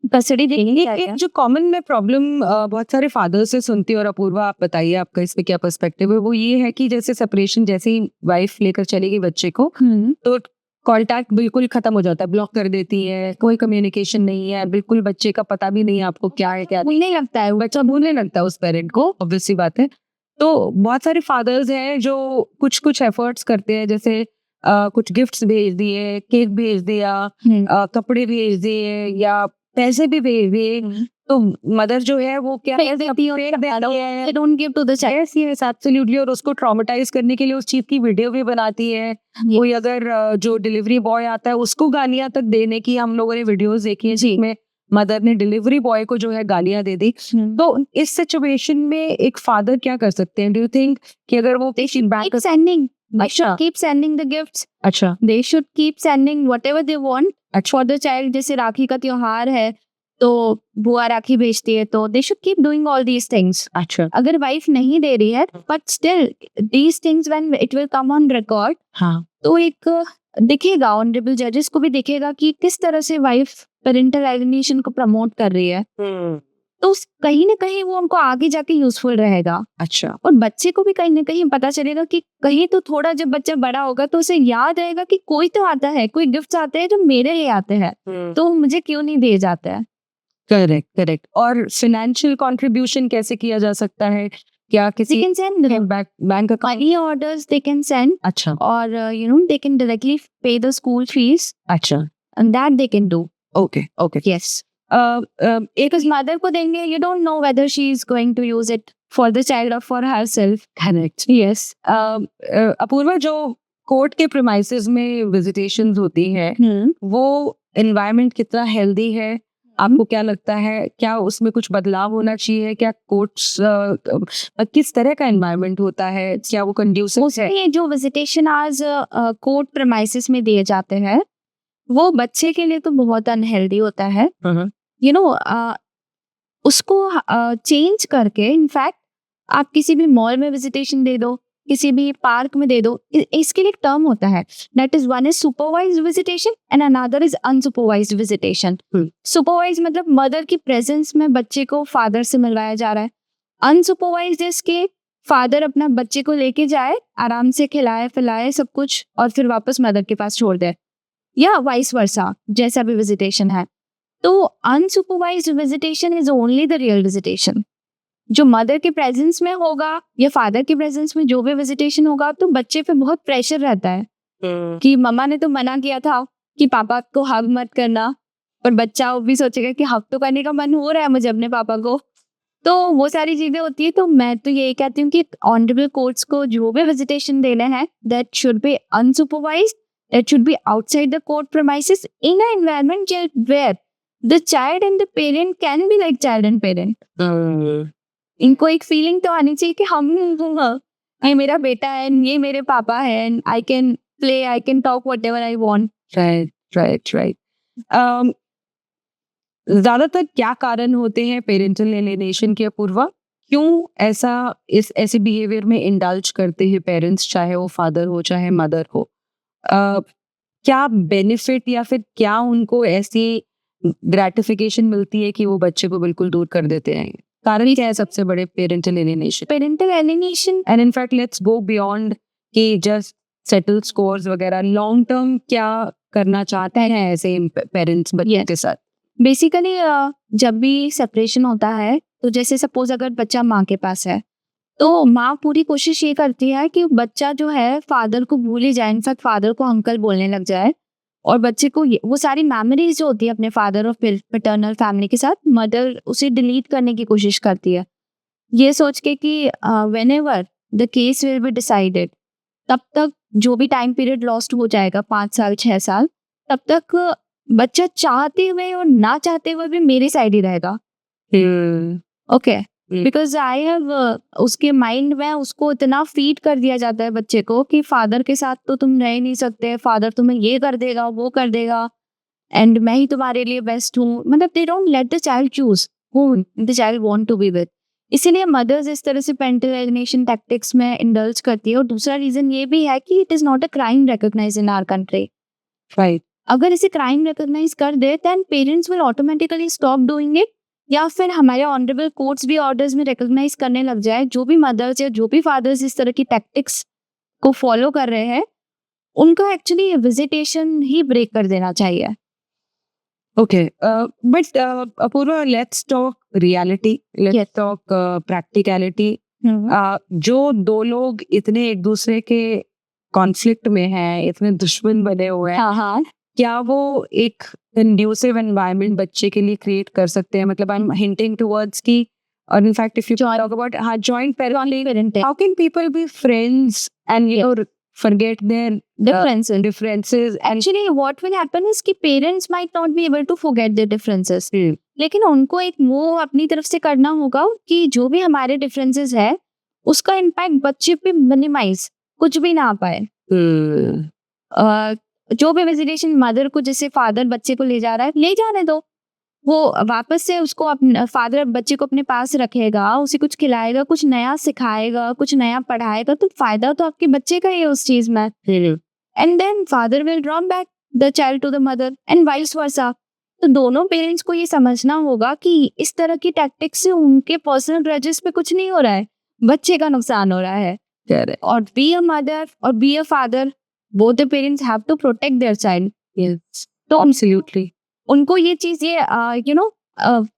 कस्टडी देंगे। एक जो कॉमन में प्रॉब्लम बहुत सारे फादर से सुनती है, और अपूर्वा आप बताइए आपका इस पे क्या पर्सपेक्टिव है, वो ये है कि जैसे सेपरेशन, जैसे ही वाइफ लेकर चलेगी बच्चे को तो कांटेक्ट बिल्कुल खत्म हो जाता है, ब्लॉक कर देती है, कोई कम्युनिकेशन नहीं है, बिल्कुल बच्चे का पता भी नहीं है आपको क्या है क्या भूलने लगता है, बच्चा भूलने लगता है उस पेरेंट को, ऑब्वियस सी बात है। तो बहुत सारे फादर्स हैं जो कुछ एफर्ट्स करते हैं, जैसे कुछ गिफ्ट्स भेज दिए, केक भेज दिया, कपड़े भेज दिए या पैसे भी भेज दिए, तो मदर जो है वो क्या don't give to the child. Yes absolutely. और उसको ट्रॉमेटाइज करने के लिए उस चीज की वीडियो भी बनाती है। कोई अगर जो डिलीवरी बॉय आता है उसको गालियां तक देने की हम लोगों ने वीडियोस देखी है जिसमें मदर ने डिलीवरी बॉय को जो है गालियां दे दी। तो इस सिचुएशन में एक फादर क्या कर सकते हैं, डू यू थिंक कि अगर वो keep sending the gifts. अच्छा, they should keep sending whatever they want for the child. जैसे राखी का त्योहार है तो बुआ राखी भेजती है, तो they should keep doing all these things. अच्छा, अगर वाइफ नहीं दे रही है, but still these things when it will come on record, हाँ, तो एक दिखेगा, ऑनरेबल जजेस को भी दिखेगा कि किस तरह से वाइफ पेरेंटल एलिनेशन को प्रमोट कर रही है, तो कहीं ना कहीं वो उनको आगे जाके यूजफुल रहेगा। अच्छा, और बच्चे को भी कहीं ना कहीं पता चलेगा कि कहीं तो थोड़ा जब बच्चा बड़ा होगा तो उसे याद रहेगा कि कोई तो आता है, कोई गिफ्ट आते हैं जो मेरे लिए आते हैं, तो मुझे क्यों नहीं दिए जाते हैं। करेक्ट। और फाइनेंशियल कंट्रीब्यूशन कैसे किया जा सकता है, क्या किसी can send bank account money orders they can send, अच्छा, or they can directly pay the school fees, अच्छा, and that they can do. Okay Yes. एक मदर को देंगे, you don't know whether she is going to use it for the child or for herself. Correct. Yes. Apurva, जो court के premises में विजिटेशंस होती हैं वो एनवायरनमेंट कितना हेल्दी है, आपको क्या लगता है, क्या उसमें कुछ बदलाव होना चाहिए? क्या कोर्ट्स किस तरह का एनवायरनमेंट होता है? क्या वो कंड्यूसिव है? मोस्टली जो विजिटेशन आज कोर्ट प्रेमाइसिस में दिए जाते हैं वो बच्चे के लिए तो बहुत अनहेल्दी होता है। यू नो उसको चेंज करके इनफैक्ट आप किसी भी मॉल में विजिटेशन दे दो, किसी भी पार्क में दे दो। इसके लिए एक टर्म होता है, that is one is supervised visitation and another is unsupervised visitation. Supervise मतलब मदर की प्रेजेंस में बच्चे को फादर से मिलवाया जा रहा है। अनसुपरवाइज्ड इसके फादर अपना बच्चे को लेके जाए, आराम से खिलाए पिलाए सब कुछ और फिर वापस मदर के पास छोड़ दे, या वाइस वर्सा, जैसा भी विजिटेशन है। तो unsupervised visitation is only the real visitation. जो मदर के प्रेजेंस में होगा या फादर के प्रेजेंस में जो भी विजिटेशन होगा, तो बच्चे पे बहुत प्रेशर रहता है कि मम्मा ने तो मना किया था कि पापा को हग मत करना, पर बच्चा वो भी सोचेगा कि हग तो करने का मन हो रहा है मुझे अपने पापा को। तो वो सारी चीजें होती है। तो मैं तो यही कहती हूँ कि ऑनरेबल कोर्ट्स को जो भी विजिटेशन देने हैं, that should be unsupervised, that should be outside the court premises in a environment where the child and the parent can be like child and parent. इनको एक फीलिंग तो आनी चाहिए कि हम ये मेरा बेटा है, ये मेरे पापा है, and I can play, I can talk whatever I want. Right. ज्यादातर क्या कारण होते हैं पेरेंटल एलिनेशन के, अपूर्वा? क्यों ऐसे बिहेवियर में इंडल्ज करते हैं पेरेंट्स, चाहे वो फादर हो चाहे मदर हो? क्या बेनिफिट या फिर क्या उनको ऐसी ग्रेटिफिकेशन मिलती है कि वो बच्चे को बिल्कुल दूर कर देते हैं? कारण क्या है सबसे बड़े parental alienation? Parental alienation and in fact let's go beyond कि जस्ट सेटल स्कोर्स वगैरह, लॉन्ग टर्म क्या करना चाहते हैं ऐसे पेरेंट्स बच्चे के साथ? बेसिकली जब भी सेपरेशन होता है, तो जैसे सपोज अगर बच्चा माँ के पास है, तो माँ पूरी कोशिश ये करती है कि बच्चा जो है फादर को भूल ही जाए, इनफैक्ट फादर को अंकल बोलने लग जाए, और बच्चे को वो सारी मेमोरीज जो होती है अपने फादर और पैटर्नल फैमिली के साथ, मदर उसे डिलीट करने की कोशिश करती है, ये सोच के कि whenever the case will be decided, तब तक जो भी टाइम पीरियड लॉस्ट हो जाएगा 5 साल 6 साल, तब तक बच्चा चाहते हुए और ना चाहते हुए भी मेरी साइड ही रहेगा। ओके, बिकॉज आई हैव उसके माइंड में उसको इतना फीड कर दिया जाता है बच्चे को कि फादर के साथ तो तुम रह नहीं सकते, फादर तुम्हें ये कर देगा वो कर देगा, एंड मैं ही तुम्हारे लिए बेस्ट हूँ। मतलब they don't let the child choose who the child want to be with. इसीलिए मदर्स इस तरह से पेरेंटल एलिनेशन टैक्टिक्स में इंडल्ज करती है। और दूसरा रीजन ये भी है कि it is not a crime recognise in our country. Right. अगर इसे क्राइम रिकॉग्नाइज कर दे, then parents will automatically stop doing it, या फिर हमारे ऑनरेबल कोर्ट्स भी ऑर्डर्स में रिकॉग्नाइज करने लग जाए जो भी मदर्स या जो भी फादर्स इस तरह की टैक्टिक्स को फॉलो कर रहे हैं, उनका एक्चुअली विजिटेशन ही ब्रेक कर देना चाहिए। Okay, but Apurva, let's talk reality, let's talk practicality. जो दो लोग इतने एक दूसरे के कॉन्फ्लिक्ट में हैं, इतने दुश्मन बने हुए हैं, हाँ, क्या वो एक कंड्यूसिव एनवायरनमेंट बच्चे के लिए क्रिएट कर सकते हैं? मतलब आई एम हिंटिंग टुवर्ड्स की, और in fact if you talk about joint parenting, how can people be friends and you know forget their differences? Actually, what will happen is कि parents might not be able to forget their differences. लेकिन उनको एक वो अपनी तरफ से करना होगा कि जो भी हमारे differences है, उसका impact बच्चे पे minimize कुछ भी ना पाए। जो भी visitation मदर को, जैसे फादर बच्चे को ले जा रहा है, ले जाने दो, वो वापस से उसको अपने फादर बच्चे को अपने पास रखेगा, उसे कुछ खिलाएगा, कुछ नया सिखाएगा, कुछ नया पढ़ाएगा, तो फायदा तो आपके बच्चे का ही है उस चीज में। And then father will drop back the child to the mother and vice versa. तो दोनों पेरेंट्स को ये समझना होगा कि इस तरह की टैक्टिक्स से उनके पर्सनल ग्रजेस पे कुछ नहीं हो रहा है, बच्चे का नुकसान हो रहा है। और बी अ मदर और be a father, both the parents have to protect their child. तो एब्सोल्युटली उनको ये चीज, ये यू नो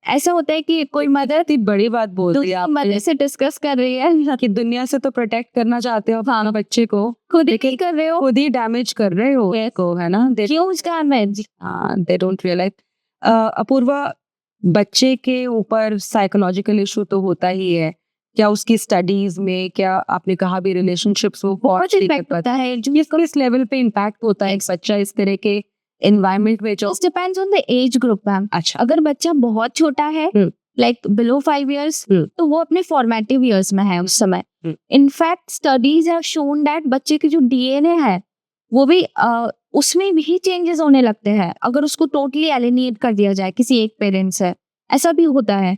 ऐसा होता है कि कोई मदर इतनी बड़ी बात बोल रही है आप, मदर से डिस्कस कर रही है कि दुनिया से तो प्रोटेक्ट करना चाहते हो अपने बच्चे को, खुद ही कर रहे हो, खुद ही डैमेज कर रहे हो को, है ना? Huge damage. They don't realize. Apurva, बच्चे के ऊपर साइकोलॉजिकल इशू तो होता ही है, क्या उसकी स्टडीज में, क्या आपने कहा भी रिलेशनशिप्स वो बहुत इम्पैक्ट होता है। किस लेवल पे इम्पैक्ट होता है एक बच्चा इस तरह के एनवायरमेंट में जो it depends on the age group ma'am. अच्छा अगर बच्चा बहुत छोटा है लाइक बिलो 5 years तो वो अपने फॉर्मेटिव ईयर्स में है उस समय। In fact studies have shown that बच्चे की जो डीएनए है वो भी उसमें भी चेंजेस होने लगते हैं अगर उसको टोटली एलिनेट कर दिया जाए किसी एक पेरेंट से, ऐसा भी होता है।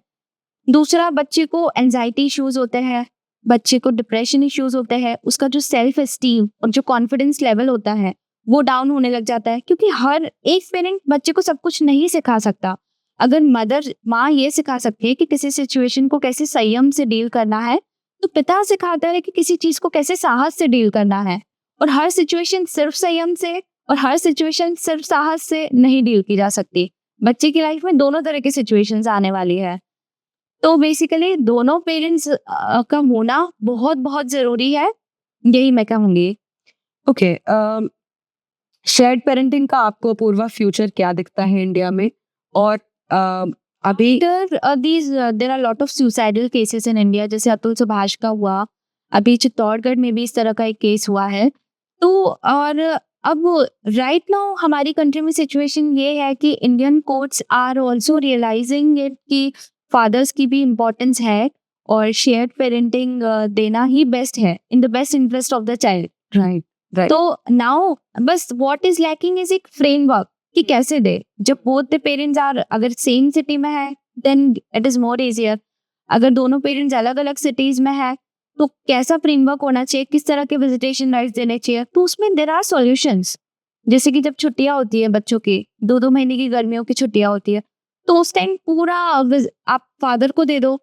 दूसरा, बच्चे को एंजाइटी इश्यूज होते हैं, बच्चे को डिप्रेशन इश्यूज होते हैं, उसका जो सेल्फ एस्टीम और जो कॉन्फिडेंस लेवल होता है वो डाउन होने लग जाता है, क्योंकि हर एक पेरेंट बच्चे को सब कुछ नहीं सिखा सकता। अगर माँ ये सिखा सकती है कि किसी सिचुएशन को कैसे संयम से डील करना है, तो पिता सिखाता है कि किसी चीज को कैसे साहस से डील करना है। और हर सिचुएशन सिर्फ संयम से और हर सिचुएशन सिर्फ साहस से नहीं डील की जा सकती। बच्चे की लाइफ में दोनों तरह की सिचुएशंस आने वाली है, तो बेसिकली दोनों पेरेंट्स का होना बहुत बहुत जरूरी है, यही मैं कहूंगी। ओके, शेयर्ड पेरेंटिंग का आपको अपूर्वा फ्यूचर क्या दिखता है इंडिया में? और अभी there are lot of suicidal cases in India, जैसे अतुल सुभाष का हुआ, अभी चित्तौड़गढ़ में भी इस तरह का एक केस हुआ है। तो और अब राइट नाउ हमारी कंट्री में सिचुएशन ये है कि Indian courts are also realizing it कि फादर्स की भी इम्पोर्टेंस है और शेयर्ड पेरेंटिंग देना ही बेस्ट है in the best interest of the child. Right तो नाउ बस व्हाट इज लैकिंग इज एक फ्रेमवर्क कि कैसे दे। जब बोथ द पेरेंट्स आर अगर सेम सिटी में है then it is more easier. अगर दोनों पेरेंट्स अलग अलग सिटीज में है तो कैसा फ्रेमवर्क होना चाहिए, किस तरह के विजिटेशन राइट्स देने चाहिए, तो उसमें देयर आर सॉल्यूशंस। जैसे कि जब छुट्टियां होती है बच्चों की, 2-2 महीने की गर्मियों की छुट्टियां होती है, तो उस टाइम पूरा आप फादर को दे दो,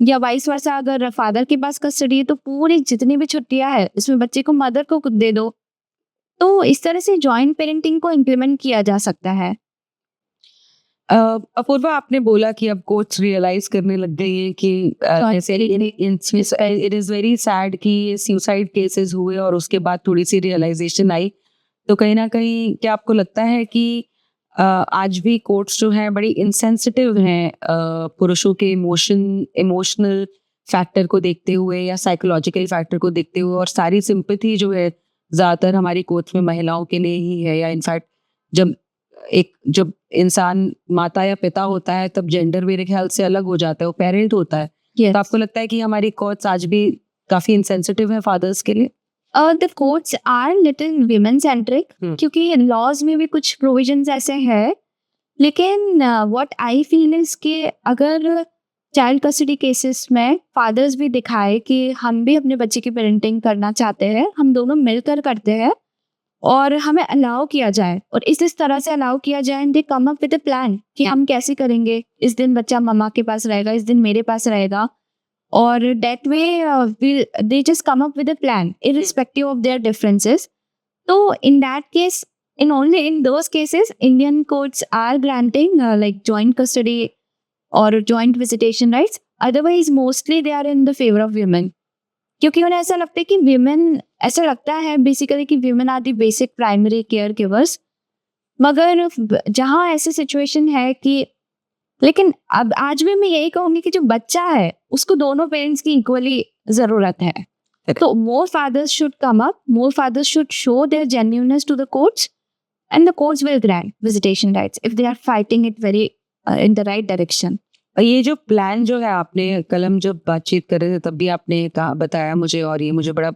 या वाइस वर्सा अगर फादर के पास कस्टडी है तो पूरी जितनी भी छुट्टियां है इसमें बच्चे को मदर को दे दो। तो इस तरह से जॉइंट पेरेंटिंग को इम्प्लीमेंट किया जा सकता है। अपूर्वा, आपने बोला कि अब कोर्ट्स रियलाइज करने लग गई है कि इट इज वेरी सैड कि सुसाइड केसेस हुए और उसके बाद थोड़ी सी रियलाइजेशन आई। तो कहीं ना कहीं क्या आपको लगता है कि आज भी कोर्ट्स जो हैं बड़ी इंसेंसिटिव हैं पुरुषों के इमोशनल फैक्टर को देखते हुए या साइकोलॉजिकल फैक्टर को देखते हुए, और सारी सिंपैथी जो है ज़्यादातर हमारी कोर्ट्स में महिलाओं के लिए ही है, या इनफैक्ट जब इंसान माता या पिता होता है तब जेंडर मेरे ख्याल से अलग हो जाता है, वो पेरेंट होता है। Yes. तो आपको लगता है कि हमारी कोर्ट्स आज भी काफ़ी इंसेंसिटिव है फादर्स के लिए? The courts are little women centric, क्योंकि लॉज में भी कुछ प्रोविजंस ऐसे हैं, लेकिन व्हाट आई फील इज कि अगर चाइल्ड कस्टडी केसेस में फादर्स भी दिखाए कि हम भी अपने बच्चे की पेरेंटिंग करना चाहते हैं, हम दोनों मिलकर करते हैं और हमें अलाउ किया जाए, और इस तरह से अलाउ किया जाए, and they come up with a plan कि हम कैसे करेंगे, इस दिन बच्चा मम्मा के पास रहेगा, इस दिन मेरे पास रहेगा, और that way they just come up with a plan irrespective of their differences. So in that case, only in those cases Indian courts are granting like joint custody or joint visitation rights. Otherwise mostly they are in the favor of women, क्योंकि उन्हें ऐसा लगता है कि ऐसा लगता है basically कि women are the basic primary care givers। मगर जहाँ ऐसी सिचुएशन है कि, लेकिन अब आज भी मैं यही कहूंगी कि जो बच्चा है उसको दोनों पेरेंट्स की इक्वली जरूरत है। तो more fathers should come up, more fathers should show their genuineness to the courts, and the courts will grant visitation rights if they are fighting it very in the right direction. ये जो plan जो है, आपने कल हम जब बातचीत कर रहे थे तब भी आपने बताया मुझे, और ये मुझे बड़ा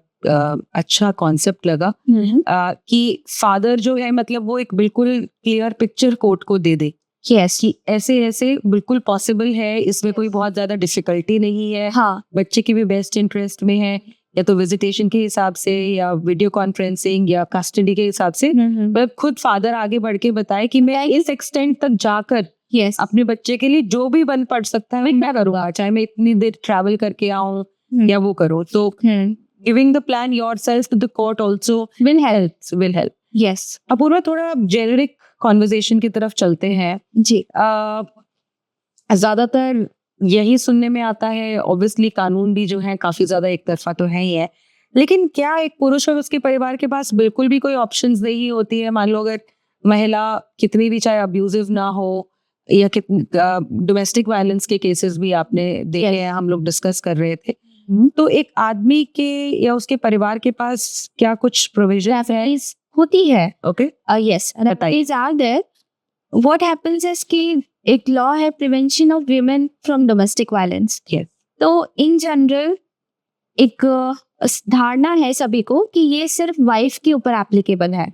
अच्छा कॉन्सेप्ट लगा कि फादर जो है मतलब वो एक बिल्कुल क्लियर पिक्चर कोर्ट को दे दे Yes. कि ऐसे ऐसे बिल्कुल पॉसिबल है, इसमें कोई बहुत ज्यादा डिफिकल्टी नहीं है, हाँ, बच्चे की भी बेस्ट इंटरेस्ट में है, या तो विजिटेशन के हिसाब से या वीडियो कॉन्फ्रेंसिंग या कस्टडी के हिसाब से, मतलब खुद फादर आगे बढ़ के बताए कि मैं इस एक्सटेंट तक जाकर yes. अपने बच्चे के लिए जो भी बन पड़ सकता है मैं करूँगा, चाहे मैं इतनी देर ट्रैवल करके आऊँ या वो करो। तो giving the plan yourself to the court also will help. Yes. Apurva, थोड़ा जेनेरिक कॉन्वर्सेशन की तरफ चलते हैं जी। ज्यादातर यही सुनने में आता है, ऑब्वियसली कानून भी जो है काफी ज्यादा एक तरफा तो है ही है, लेकिन क्या एक पुरुष और उसके परिवार के पास बिल्कुल भी कोई ऑप्शंस नहीं होती है? मान लो अगर महिला कितनी भी चाहे अब्यूजिव ना हो, या डोमेस्टिक वायलेंस के केसेस भी आपने देखे हैं, हम लोग डिस्कस कर रहे थे, तो एक आदमी के या उसके परिवार के पास क्या कुछ प्रोविजन है? होती है। ओके, यस, बताइए। Remedies are there. What happens is कि एक लॉ है prevention of women from domestic violence. Yes. तो इन जनरल एक धारणा है सभी को कि ये सिर्फ वाइफ के ऊपर एप्लीकेबल है,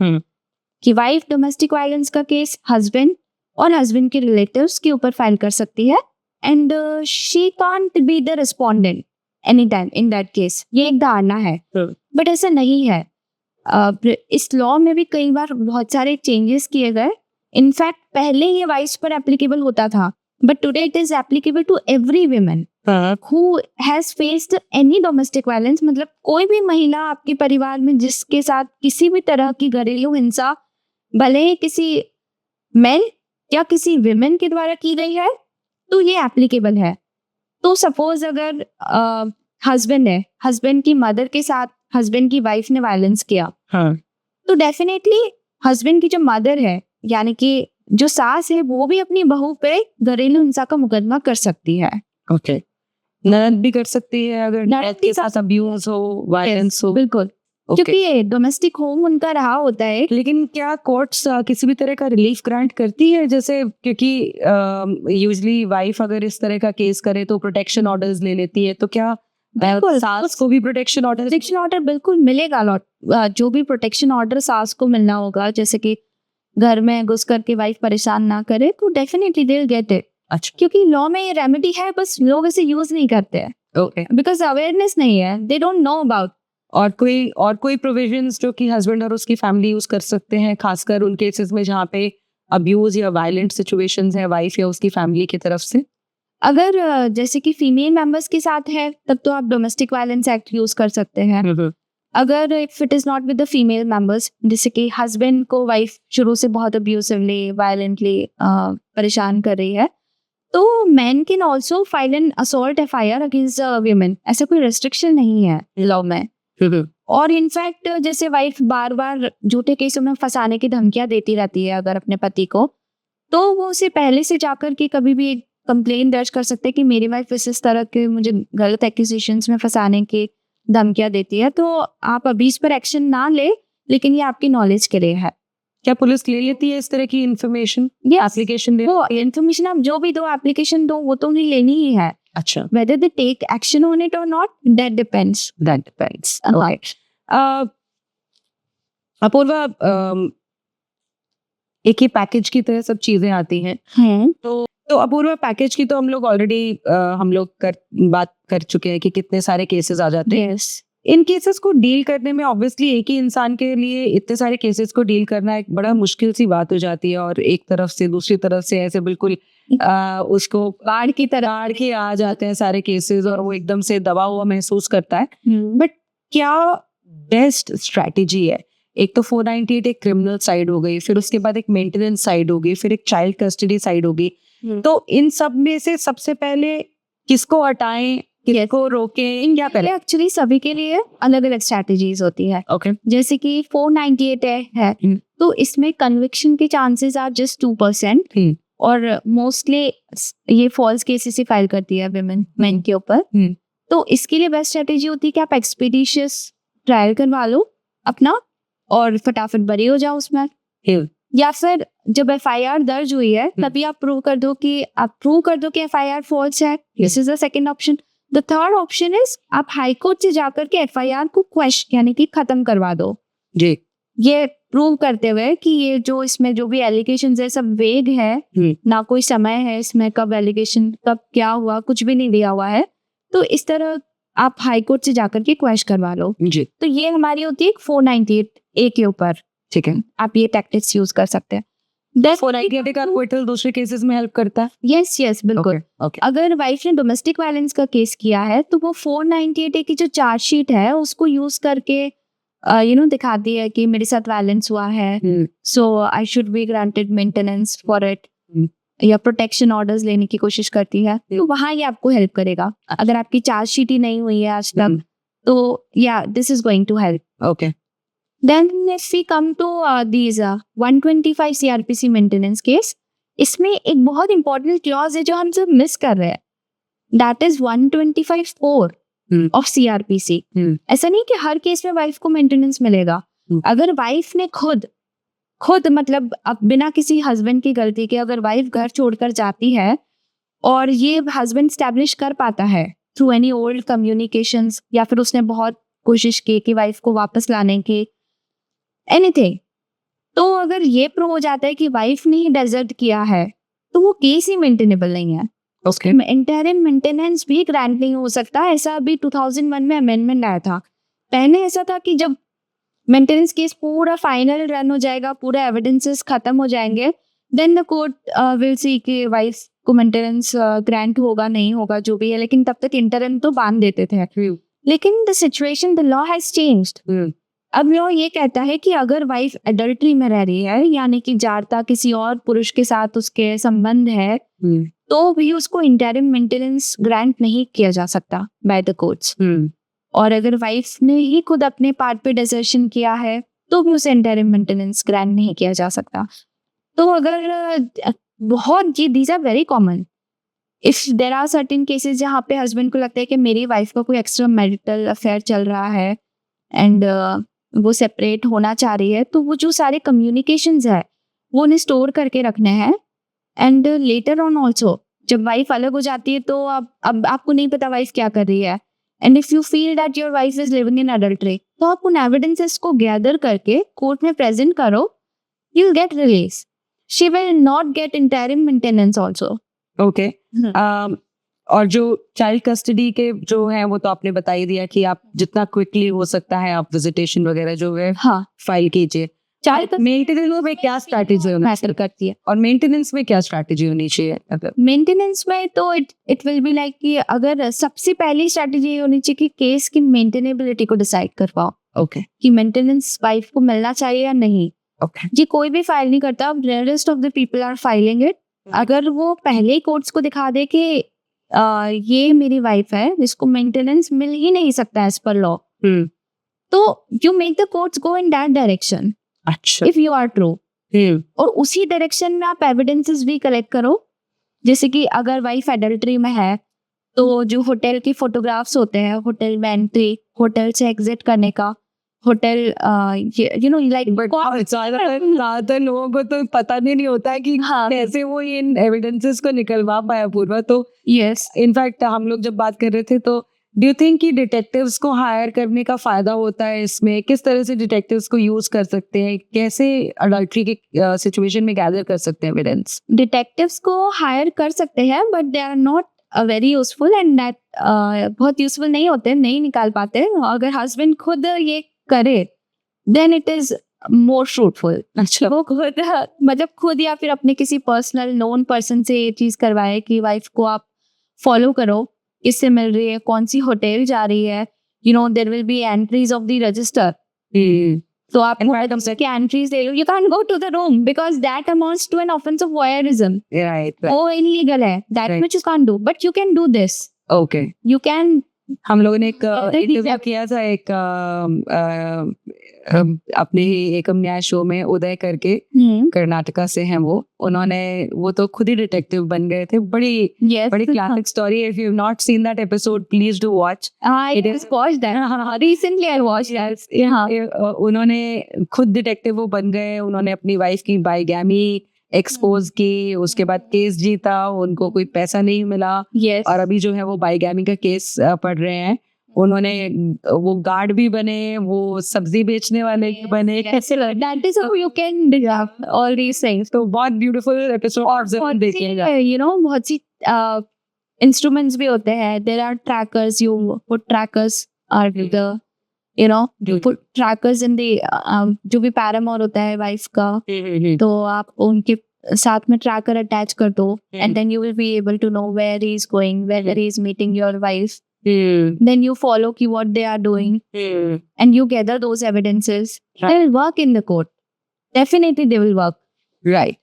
कि वाइफ डोमेस्टिक वायलेंस का केस हस्बैंड और हस्बैंड के रिलेटिव्स के ऊपर फाइल कर सकती है, and she can't be the respondent any time in that case. ये एक धारणा है, बट ऐसा नहीं है। इस लॉ में भी कई बार बहुत सारे चेंजेस किए गए। इनफैक्ट पहले ये वाइफ पर एप्लीकेबल होता था, but today it is applicable to every women who has faced any domestic violence। मतलब कोई भी महिला आपके परिवार में जिसके साथ किसी भी तरह की घरेलू हिंसा, भले ही किसी मेन या किसी विमेन के द्वारा की गई है, तो ये एप्लीकेबल है। तो सपोज अगर हस्बैंड है, हस्बैंड की मदर के साथ हस्बैंड की वाइफ ने वायलेंस किया, तो डेफिनेटली हस्बैंड की जो मदर है, यानी कि जो सास है, वो भी अपनी बहू पे घरेलू हिंसा का मुकदमा कर सकती है। ओके, ननद भी कर सकती है अगर ननद ननद भी के साथ अब्यूज हो, वायलेंस हो। बिल्कुल, क्योंकि ये डोमेस्टिक होम उनका रहा होता है। लेकिन क्या कोर्ट्स किसी भी तरह का रिलीफ ग्रांट करती है? जैसे क्योंकि यूजुअली वाइफ अगर इस तरह का केस करे तो प्रोटेक्शन ऑर्डर्स ले लेती है, तो क्या बिल्कुल, सास को भी प्रोटेक्शन ऑर्डर बिल्कुल मिलेगा। जो भी प्रोटेक्शन ऑर्डर सास को मिलना होगा, जैसे कि घर में घुस करके वाइफ परेशान ना करे, तो definitely they will get it. अच्छा, क्योंकि लॉ में ये रेमेडी है, बस लोग इसे यूज नहीं करते हैं, ओके, बिकॉज अवेयरनेस नहीं है, दे डोंट नो अबाउट। और कोई प्रोविजंस जो कि हस्बैंड और उसकी फैमिली यूज कर सकते हैं, खासकर उन केसेस में जहाँ पे अब्यूज या वायलेंट सिचुएशंस है वाइफ या उसकी फैमिली की तरफ से? अगर जैसे कि फीमेल मेंबर्स के साथ है, तब तो आप डोमेस्टिक वायलेंस एक्ट यूज कर सकते हैं। अगर if it is not with the female members, जैसे कि हस्बैंड को वाइफ शुरू से बहुत अब्यूसिवली वायलेंटली परेशान कर रही है, तो man can also file an assault FIR against women. ऐसा कोई रेस्ट्रिक्शन नहीं है लॉ में। और इनफैक्ट जैसे वाइफ बार बार झूठे केसों में फंसाने की धमकियां देती रहती है अगर अपने पति को, तो वो उसे पहले से जाकर के कभी भी कंप्लेन दर्ज कर सकते हैं कि मेरी वाइफ इस तरह के मुझे गलत एक्यूजेशंस में फंसाने की धमकियां देती है। तो आप अभी इस पर एक्शन ना ले, लेकिन ये आपकी नॉलेज के लिए है। क्या पुलिस ले लेती है इस तरह की इन्फॉर्मेशन? एप्लीकेशन दे, वो इन्फॉर्मेशन आप जो भी दो, एप्लीकेशन दो, वो तो उन्हें लेनी ही है। अच्छा, whether they take action on it or not, that depends. Right. Apoorva, एक ही पैकेज की तरह सब चीजें आती हैं। तो अपूर्वा, पैकेज की तो हम लोग ऑलरेडी बात कर चुके हैं कि कितने सारे केसेस आ जाते हैं। Yes. इन केसेस को डील करने में ऑब्वियसली एक ही इंसान के लिए इतने सारे केसेस को डील करना एक बड़ा मुश्किल सी बात हो जाती है, और एक तरफ से दूसरी तरफ से ऐसे बिल्कुल उसको बाढ़ की तरह आड़ के आ जाते हैं सारे केसेस, और वो एकदम से दबा हुआ महसूस करता है। बट क्या बेस्ट स्ट्रैटेजी है? एक तो 498 एक क्रिमिनल साइड हो गई, फिर उसके बाद एक मेंटेनेंस साइड हो गई, फिर एक चाइल्ड कस्टडी साइड हो गई। तो इन सब में से सबसे पहले किसको हटाएं, किसको रोकें, क्या करें? एक्चुअली सभी के लिए अलग अलग स्ट्रैटेजीज होती है। ओके, जैसे कि 498 है, तो इसमें कन्विक्शन के चांसेस आर जस्ट 2%, और मोस्टली ये फॉल्स केसेस ही फाइल करती है विमेन मेन के ऊपर। तो इसके लिए बेस्ट स्ट्रैटेजी होती है कि आप एक्सपीडिशियस ट्रायल करवा लो अपना, और फटाफट बरी हो जाओ उसमें। या फिर जब FIR दर्ज हुई है, तभी आप प्रूव कर दो कि FIR फॉल्स है। This is the second option. The third option is आप हाई कोर्ट से जाकर के FIR को क्वेश यानी कि खत्म करवा दो जी, ये प्रूव करते हुए कि ये जो इसमें जो भी एलिगेशंस है सब वेग है, ना कोई समय है इसमें, कब एलिगेशन कब क्या हुआ कुछ भी नहीं दिया हुआ है। तो इस तरह आप हाई कोर्ट से जाकर के क्वेश करवा लो जी। तो ये हमारी होती है 498A के ऊपर। ठीक है, आप ये टैक्टिक्स यूज कर सकते हैं। 498 का क्विटल दूसरे केसेस में हेल्प करता है? यस बिल्कुल। अगर वाइफ ने डोमेस्टिक वायलेंस का केस किया है, तो वो 498A की जो चार्जशीट है उसको यूज करके दिखाती है कि मेरे साथ वायलेंस हुआ है, so I should be granted maintenance for it, या प्रोटेक्शन ऑर्डर्स लेने की कोशिश करती है। तो वहां ये आपको हेल्प करेगा। अगर आपकी चार्जशीट ही नहीं हुई है आज तक, तो या this is going to help. Okay, Then if we come to these 125 CRPC maintenance case, इसमें एक बहुत इंपॉर्टेंट क्लॉज है जो हम सब मिस कर रहे हैं, दैट इज 125(4) ऑफ CRPC। ऐसा नहीं कि हर केस में वाइफ को मेंटेनेंस मिलेगा। अगर वाइफ ने खुद मतलब अब बिना किसी हस्बैंड की गलती के अगर वाइफ घर छोड़कर जाती है और ये हस्बैंड स्टैब्लिश कर पाता है थ्रू एनी ओल्ड कम्युनिकेशंस, या फिर उसने बहुत कोशिश की कि वाइफ को वापस लाने की, एनीथिंग, तो अगर ये प्रूव हो जाता है कि वाइफ ने ही डेजर्ट किया है तो वो केस ही मेंटेनेबल नहीं है। ओके। इंटरिम मेंटेनेंस भी ग्रांट नहीं हो सकता। ऐसा अभी 2001 में अमेंडमेंट आया था। पहले ऐसा था कि जब मेंटेनेंस केस पूरा फाइनल रन हो जाएगा, पूरा एविडेंसेस खत्म हो जाएंगे, then the court will see कि वाइफ को मेंटेनेंस ग्रांट होगा नहीं होगा जो भी है, लेकिन तब तक इंटरिम तो बांध देते थे। लेकिन the situation, the law has changed. अब लॉ ये कहता है कि अगर वाइफ एडल्ट्री में रह रही है, यानी कि जारता किसी और पुरुष के साथ उसके संबंध है, तो भी उसको इंटरिम मेंटेनेंस ग्रांट नहीं किया जा सकता बाय द कोर्ट्स। और अगर वाइफ ने ही खुद अपने पार्ट पे डिसर्शन किया है तो भी उसे इंटरिम मेंटेनेंस ग्रांट नहीं किया जा सकता। तो अगर बहुत जी, these are very common. If there are certain cases जहाँ पे हस्बैंड को लगता है कि मेरी वाइफ का कोई एक्स्ट्रा मैरिटल अफेयर चल रहा है एंड वो सेपरेट होना चाह रही है, तो वो जो सारे कम्युनिकेशंस है वो उन्हें स्टोर करके रखने हैं। एंड लेटर ऑन ऑल्सो जब वाइफ अलग हो जाती है तो अब आपको नहीं पता वाइफ क्या कर रही है, and if you feel that your wife is living in adultery, तो आप उन एविडेंसेस को गैदर करके कोर्ट में प्रेजेंट करो, you will get release. She will not gate interim maintenance also. Okay. और जो चाइल्ड कस्टडी के जो है वो तो आपने बता ही दिया कि आप जितना क्विकली हो सकता है आप विजिटेशन वगैरह जो है हाँ, फाइल कीजिए। चाइल्ड मेंटेनेंस में क्या स्ट्रैटेजी मैटर करती है। और मेंटेनेंस में क्या स्ट्रैटेजी होनी चाहिए? मेंटेनेंस में तो इट विल बी लाइक कि अगर सबसे पहली स्ट्रैटेजी होनी चाहिए कि केस की मेंटेनेबिलिटी को डिसाइड कर पाओ। ओके। कि मेंटेनेंस वाइफ को मिलना चाहिए या नहीं। ओके। जी कोई भी फाइल नहीं करता, rarest of the people are filing it. अगर वो पहले ही कोर्ट्स को दिखा दे कि ये मेरी वाइफ है, जिसको मेंटेनेंस मिल ही नहीं सकता एज पर लॉ, तो you make the courts go in that direction. अच्छा। इफ यू आर ट्रू, और उसी डायरेक्शन में आप एविडेंसेस भी कलेक्ट करो। जैसे कि अगर वाइफ एडल्ट्री में है तो जो होटल की फोटोग्राफ्स होते हैं, होटल में एंट्री, होटल से एग्जिट करने का, होटल यू नो लाइक ज्यादातर लोगों को तो पता नहीं होता है कि कैसे वो इन एविडेंसेस को निकलवा पाया पूर्वा। तो यस, इनफैक्ट हम लोग जब बात कर रहे थे तो डू यू थिंक कि डिटेक्टिव्स को हायर करने का फायदा होता है इसमें? किस तरह से डिटेक्टिव्स को यूज कर सकते हैं? कैसे अडल्ट्री के सिचुएशन में गैदर कर सकते हैं एविडेंस? डिटेक्टिव्स को हायर कर सकते हैं but they are not very useful and that बहुत यूजफुल नहीं होते, नहीं निकाल पाते। अगर हस्बैंड खुद ये करे then it is more fruitful. अच्छा। वो खुद मतलब खुद या फिर अपने किसी पर्सनल नोन पर्सन से ये चीज करवाए कि वाइफ को आप फॉलो करो, किससे मिल रही है, कौन सी होटल जा रही है, you know there will be entries of the register. तो आप के एंट्रीज ले लो। You can go to the room because that amounts to an offence of voyeurism. वो इलीगल है, that which you can do, but you can do this. Okay. You can. हम लोगों ने एक इंटरव्यू किया था एक अपने ही एकम न्याय शो में, उदय करके कर्नाटका से हैं वो तो खुद ही डिटेक्टिव बन गए थे। बड़ी classic story. If you have not seen that episode please do watch. I just watched that. Recently I watched that. उन्होंने खुद डिटेक्टिव वो बन गए। उन्होंने अपनी वाइफ की बाइगैमी एक्सपोज की, उसके बाद केस जीता, उनको कोई पैसा नहीं मिला। Yes. और अभी जो है वो बाइगैमी का केस पढ़ रहे हैं। उन्होंने वो गार्ड भी बने, वो सब्जी बेचने वाले भी बने। That is how you can do all these things. तो बहुत ब्यूटीफुल एपिसोड देखिएगा। You know बहुत सी instruments भी होते हैं। There are trackers. You put trackers are the you know you put trackers in the जो भी पैरामोर होता है वाइफ का, तो आप उनके साथ में ट्रैकर अटैच कर दो and then you will be able to know where he is going, where he is meeting your wife. Then you follow ki what they are doing and you gather those evidences. They will work in the court. Definitely they will work. Right.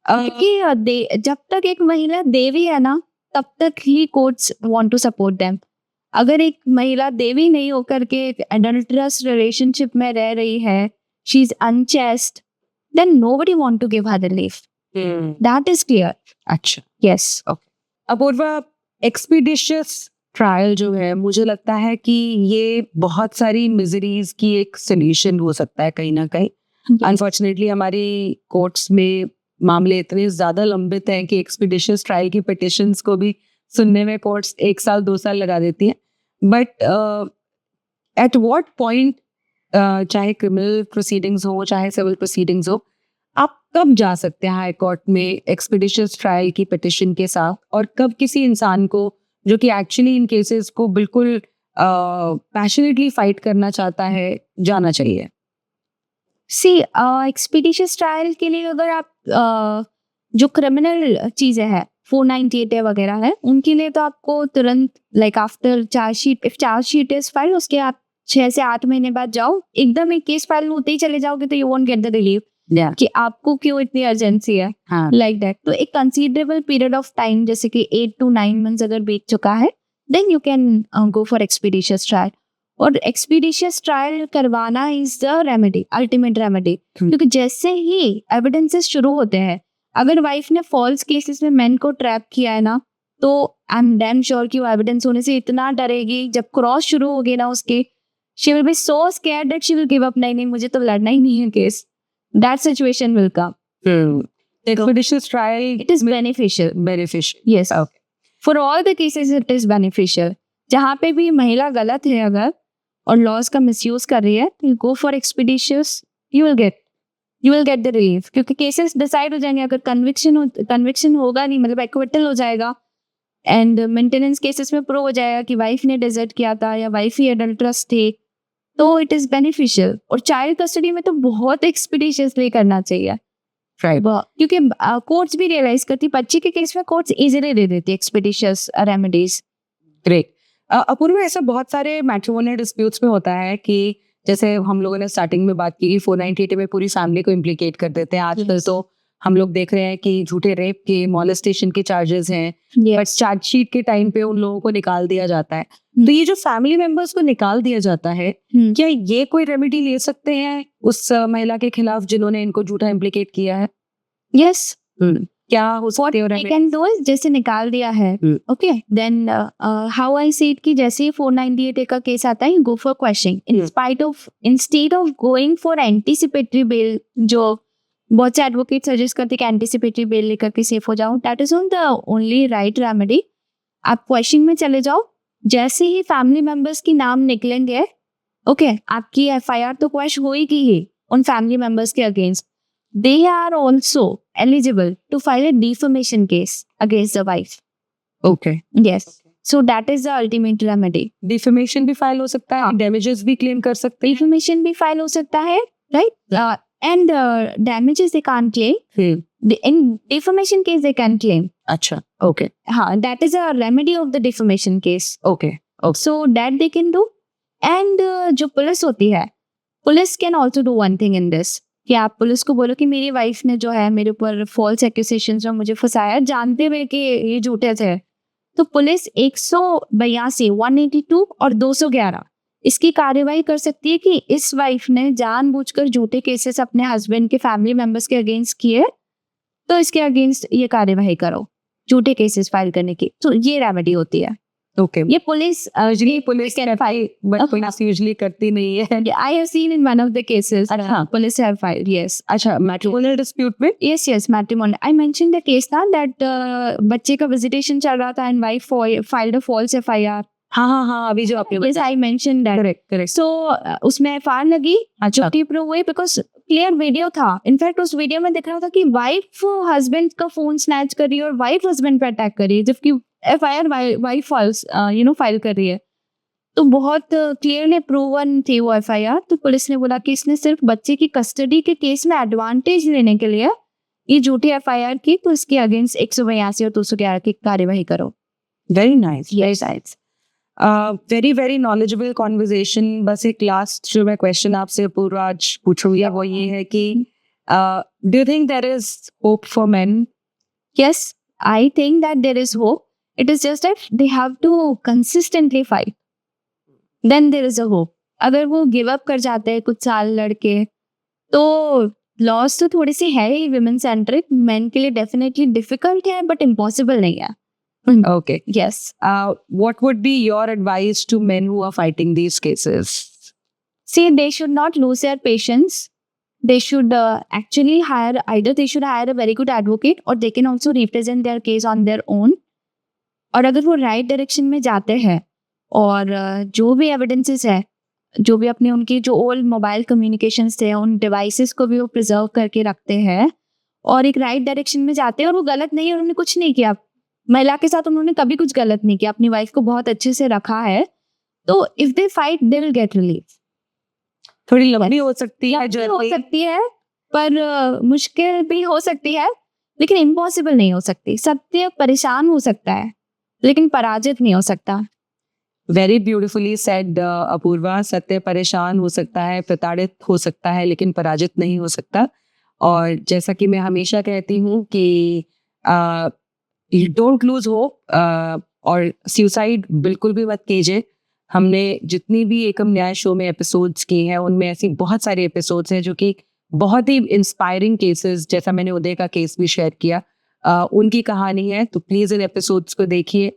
क्योंकि जब तक एक महिला देवी है ना, तब तक ही courts want to support them. अगर एक महिला देवी नहीं होकर के एक एडल्टरस रिलेशनशिप में रह रही है, she is unchaste, then nobody want to give her relief. That is clear. अच्छा। Yes. Okay. Apurva, expeditious trial जो है मुझे लगता है कि ये बहुत सारी मिजरीज की एक सोल्यूशन हो सकता है कहीं ना कहीं। अनफॉर्चुनेटली हमारी कोर्ट्स में मामले इतने ज्यादा लंबित हैं कि एक्सपीडिशियस ट्रायल की पिटिशंस को भी सुनने में कोर्ट्स 1 साल 2 साल लगा देती हैं। बट एट व्हाट पॉइंट, चाहे क्रिमिनल प्रोसीडिंग्स हो चाहे सिविल प्रोसीडिंग्स हो, आप कब जा सकते हैं हाई कोर्ट में एक्सपीडिशियस ट्रायल की पिटिशन के साथ, और कब किसी इंसान को जो कि एक्चुअली इन केसेस को बिल्कुल पैशनेटली फाइट करना चाहता है जाना चाहिए? सी एक्सपीडिशियस ट्रायल के लिए अगर आप जो क्रिमिनल चीजें हैं 498 वगैरह है उनके लिए तो आपको तुरंत like after chargesheet, if chargesheet is file उसके आप 6 से 8 महीने बाद जाओ, एकदम एक केस फाइल होते ही चले जाओगे तो you won't get the relief कि आपको क्यों इतनी अर्जेंसी है लाइक दैट। तो एक कंसीडरेबल पीरियड ऑफ टाइम जैसे कि 8 to 9 मंथ्स अगर बीत चुका है then you can go for expeditious trial. और एक्सपीडिशियस ट्रायल करवाना is the remedy, ultimate remedy, क्योंकि जैसे ही एविडेंसेस शुरू होते हैं, अगर वाइफ ने फॉल्स केसेस में मैन को ट्रैप किया है ना, तो आई एम डैम श्योर कि वो एविडेंस होने से इतना डरेगी, जब क्रॉस शुरू होगी ना उसके, she will be so scared that she will give up, नहीं मुझे तो लड़ना ही नहीं है case. That situation will come. Expeditious trial, it is beneficial. Yes, for all the cases it is beneficial. जहाँ पे भी महिला गलत है अगर और लॉज का मिसयूज कर रही है, तो go for expeditious, you will get the relief, क्योंकि केसेस डिसाइड हो जाएंगे। अगर कन्विक्शन होगा नहीं, मतलब एक्विटल हो जाएगा, एंड मेंटेनेंस केसेस में प्रूव हो जाएगा कि वाइफ ने डिजर्ट किया था या वाइफ ही एडल्ट्रस थे, तो इट इज बेनिफिशियल। और चाइल्ड कस्टडी में तो बहुत एक्सपीडिशियसली करना चाहिए, क्योंकि कोर्ट्स भी रियलाइज करती, बच्चे के केस में कोर्ट्स इजीली दे देती एक्सपीडिशियस रेमेडीज। ग्रेट। अपूर्वा, ऐसा बहुत सारे मैट्रिमोनियल डिस्प्यूट्स में होता है कि जैसे हम लोगों ने स्टार्टिंग में बात की 498 में पूरी फैमिली को इम्प्लीकेट कर देते हैं। आजकल तो हम लोग देख रहे हैं कि झूठे रेप के, मॉलेस्टेशन के चार्जेस हैं, बट चार्जशीट के टाइम पे उन लोगों को निकाल दिया जाता है। तो ये जो फैमिली मेंबर्स को निकाल दिया जाता है, क्या ये कोई रेमेडी ले सकते हैं उस महिला के खिलाफ जिन्होंने इनको झूठा इम्प्लीकेट किया है? यस, क्या हो सकते हो रेमेडी? जैसे निकाल दिया है, ओके, देन हाउ आई से इट कि जैसे ही 498 का केस आता है, go for questioning instead of going for anticipatory bail, जो बहुत से एडवोकेट सजेस्ट करते हैं कि एंटीसिपेटरी बेल लेकर के सेफ हो जाओ। That is on the only right remedy. आप क्वेश्चन में चले जाओ, जैसे ही फैमिली मेंबर्स की नाम निकलेंगे, ओके, आपकी एफआईआर तो क्वेश्चन होगी ही उन फैमिली मेंबर्स के against. They are also eligible to file a defamation case against the wife. Okay. Yes. So that is the ultimate remedy. Defamation भी फाइल हो सकता है, damages भी क्लेम कर सकते हैं। Defamation भी फाइल हो सकता है, right? And damages they can't claim. In defamation case they can claim. अच्छा, okay. हाँ, that is a remedy of the defamation case. Okay. So that they can do. And जो पुलिस होती है, police can also do one thing in this. कि आप police को बोलो कि मेरी वाइफ ने जो है मेरे ऊपर फॉल्स एक्यूसेशंस में मुझे फंसाया जानते हुए कि ये झूठे थे, तो पुलिस 182, 182 और 211 इसकी कार्यवाही कर सकती है कि इस वाइफ ने जानबूझकर झूठे केसेस अपने हस्बैंड के फैमिली मेंबर्स के अगेंस्ट किए, तो इसके अगेंस्ट ये कार्यवाही करो झूठे केसेस फाइल करने की। तो ये रेमेडी होती है। Okay. ये police can file, but police usually करती नहीं है। I have seen in one of the cases. Police have filed. Yes. अच्छा, मैट्रिमोनियल डिस्प्यूट में? Yes, matrimonial. I mentioned the case ना that बच्चे का visitation चल रहा था and wife filed a false FIR. हाँ, अभी जो आपने Yes, I mentioned that. Correct. So उसमें FIR लगी, झूठी प्रूव हुई because क्लियर वीडियो था। इनफैक्ट उस वीडियो में दिख रहा था कि वाइफ हस्बैंड का फोन स्नैच कर रही है और वाइफ हस्बैंड पर अटैक कर रही है, जबकि एफआईआर वाइफ फाइल कर रही है। तो बहुत क्लियरली प्रूवन थी वो एफआईआर। तो पुलिस ने बोला कि इसने सिर्फ बच्चे की कस्टडी के केस में एडवांटेज लेने के लिए ये झूठी एफआईआर की, तो इसके अगेंस्ट 182 और 211 की कार्यवाही करो। Very nice, very nice, very very knowledgeable conversation. बस एक लास्ट जो मैं क्वेश्चन आपसे पूरा आज पूछूंगी वो ये है कि do you think there is hope for men? Yes, I think that there is hope. It is just that they have to consistently fight. Then there is a hope. अगर वो गिव अप कर जाते हैं कुछ साल लड़के, तो loss तो थोड़ी सी है ही विमेन सेंट्रिक, मेन के लिए डेफिनेटली डिफिकल्ट है बट इम्पॉसिबल नहीं है. Okay. Yes. What would be your advice to men who are fighting these cases? See, they should not lose their patience. They should actually either they should hire a very good advocate, or they can also represent their case on their own. और अगर वो right direction में जाते हैं और जो भी evidences है, जो भी अपने उनकी जो ओल्ड मोबाइल कम्युनिकेशंस थे, उन डिवाइसेस को भी वो प्रिजर्व करके रखते हैं और एक राइट डायरेक्शन में जाते हैं, और वो गलत नहीं है, उन्होंने कुछ नहीं किया महिला के साथ, उन्होंने कभी कुछ गलत नहीं किया, अपनी वाइफ को बहुत अच्छे से रखा है, तो if they fight they will get relief. थोड़ी लंबी हो सकती है, हो सकती है, पर मुश्किल भी हो सकती है, लेकिन इम्पॉसिबल नहीं हो सकती. सत्य परेशान हो सकता है, लेकिन पराजित नहीं हो सकता. Very beautifully said Apurva. सत्य परेशान हो सकता है, प्रताड़ित हो सकता है, लेकिन पराजित नहीं हो सकता. और जैसा कि मैं हमेशा कहती हूँ कि डोंट लूज होप, और सुसाइड बिल्कुल भी मत कीजिए. हमने जितनी भी एकम न्याय शो में एपिसोड्स किए हैं, उनमें ऐसी बहुत सारे एपिसोड्स हैं जो कि बहुत ही इंस्पायरिंग केसेस, जैसा मैंने उदय का केस भी शेयर किया, उनकी कहानी है. तो प्लीज़ इन एपिसोड्स को देखिए.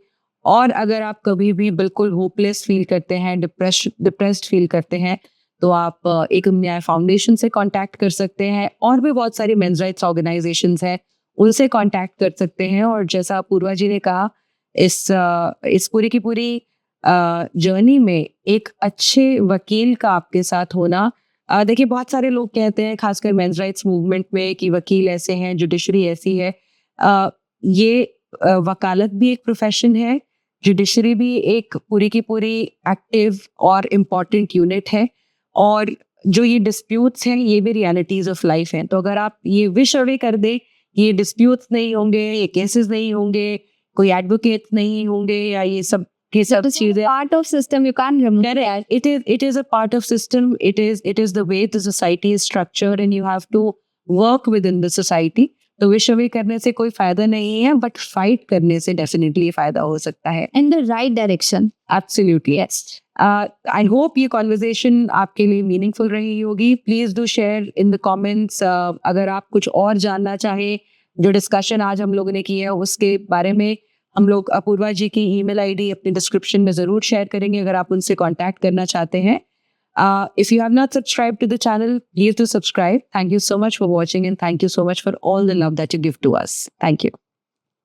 और अगर आप कभी भी बिल्कुल होपलेस फील करते हैं, डिप्रेस्ड फील करते हैं, तो आप एकम न्याय फाउंडेशन से कांटेक्ट कर सकते हैं. और भी बहुत सारी मेंस राइट्स ऑर्गेनाइजेशंस हैं, उनसे कांटेक्ट कर सकते हैं. और जैसा अपूर्वा जी ने कहा, इस पूरी की पूरी जर्नी में एक अच्छे वकील का आपके साथ होना, देखिए बहुत सारे लोग कहते हैं, खासकर मेंस राइट्स मूवमेंट में, कि वकील ऐसे हैं, जुडिशरी ऐसी है. ये वकालत भी एक प्रोफेशन है, जुडिशरी भी एक पूरी की पूरी एक्टिव और इम्पॉर्टेंट यूनिट है. और जो ये डिस्प्यूट्स हैं, ये भी रियलिटीज ऑफ लाइफ हैं. तो अगर आप ये विश अवे कर दे, ये डिस्प्यूट्स नहीं होंगे, ये केसेस नहीं होंगे, कोई एडवोकेट नहीं होंगे, या ये सब चीजें, part of system, you can remove that. it is a part of system. It is the way the society is structured, and you have to work within the society. तो विश अवे करने से कोई फायदा नहीं है, but fight करने से definitely फायदा हो सकता है. In the right direction. Absolutely. I hope ये कॉन्वर्जेशन आपके लिए मीनिंगफुल रही होगी. Please do share in the comments. अगर आप कुछ और जानना चाहें, जो डिस्कशन आज हम लोगों ने की है उसके बारे में, हम लोग अपूर्वा जी की ईमेल आईडी अपने डिस्क्रिप्शन में जरूर शेयर करेंगे, अगर आप उनसे कांटेक्ट करना चाहते हैं. If you have not subscribed to the channel, please do subscribe. Thank you so much for watching, and thank you so much for all the love that you give to us. Thank you.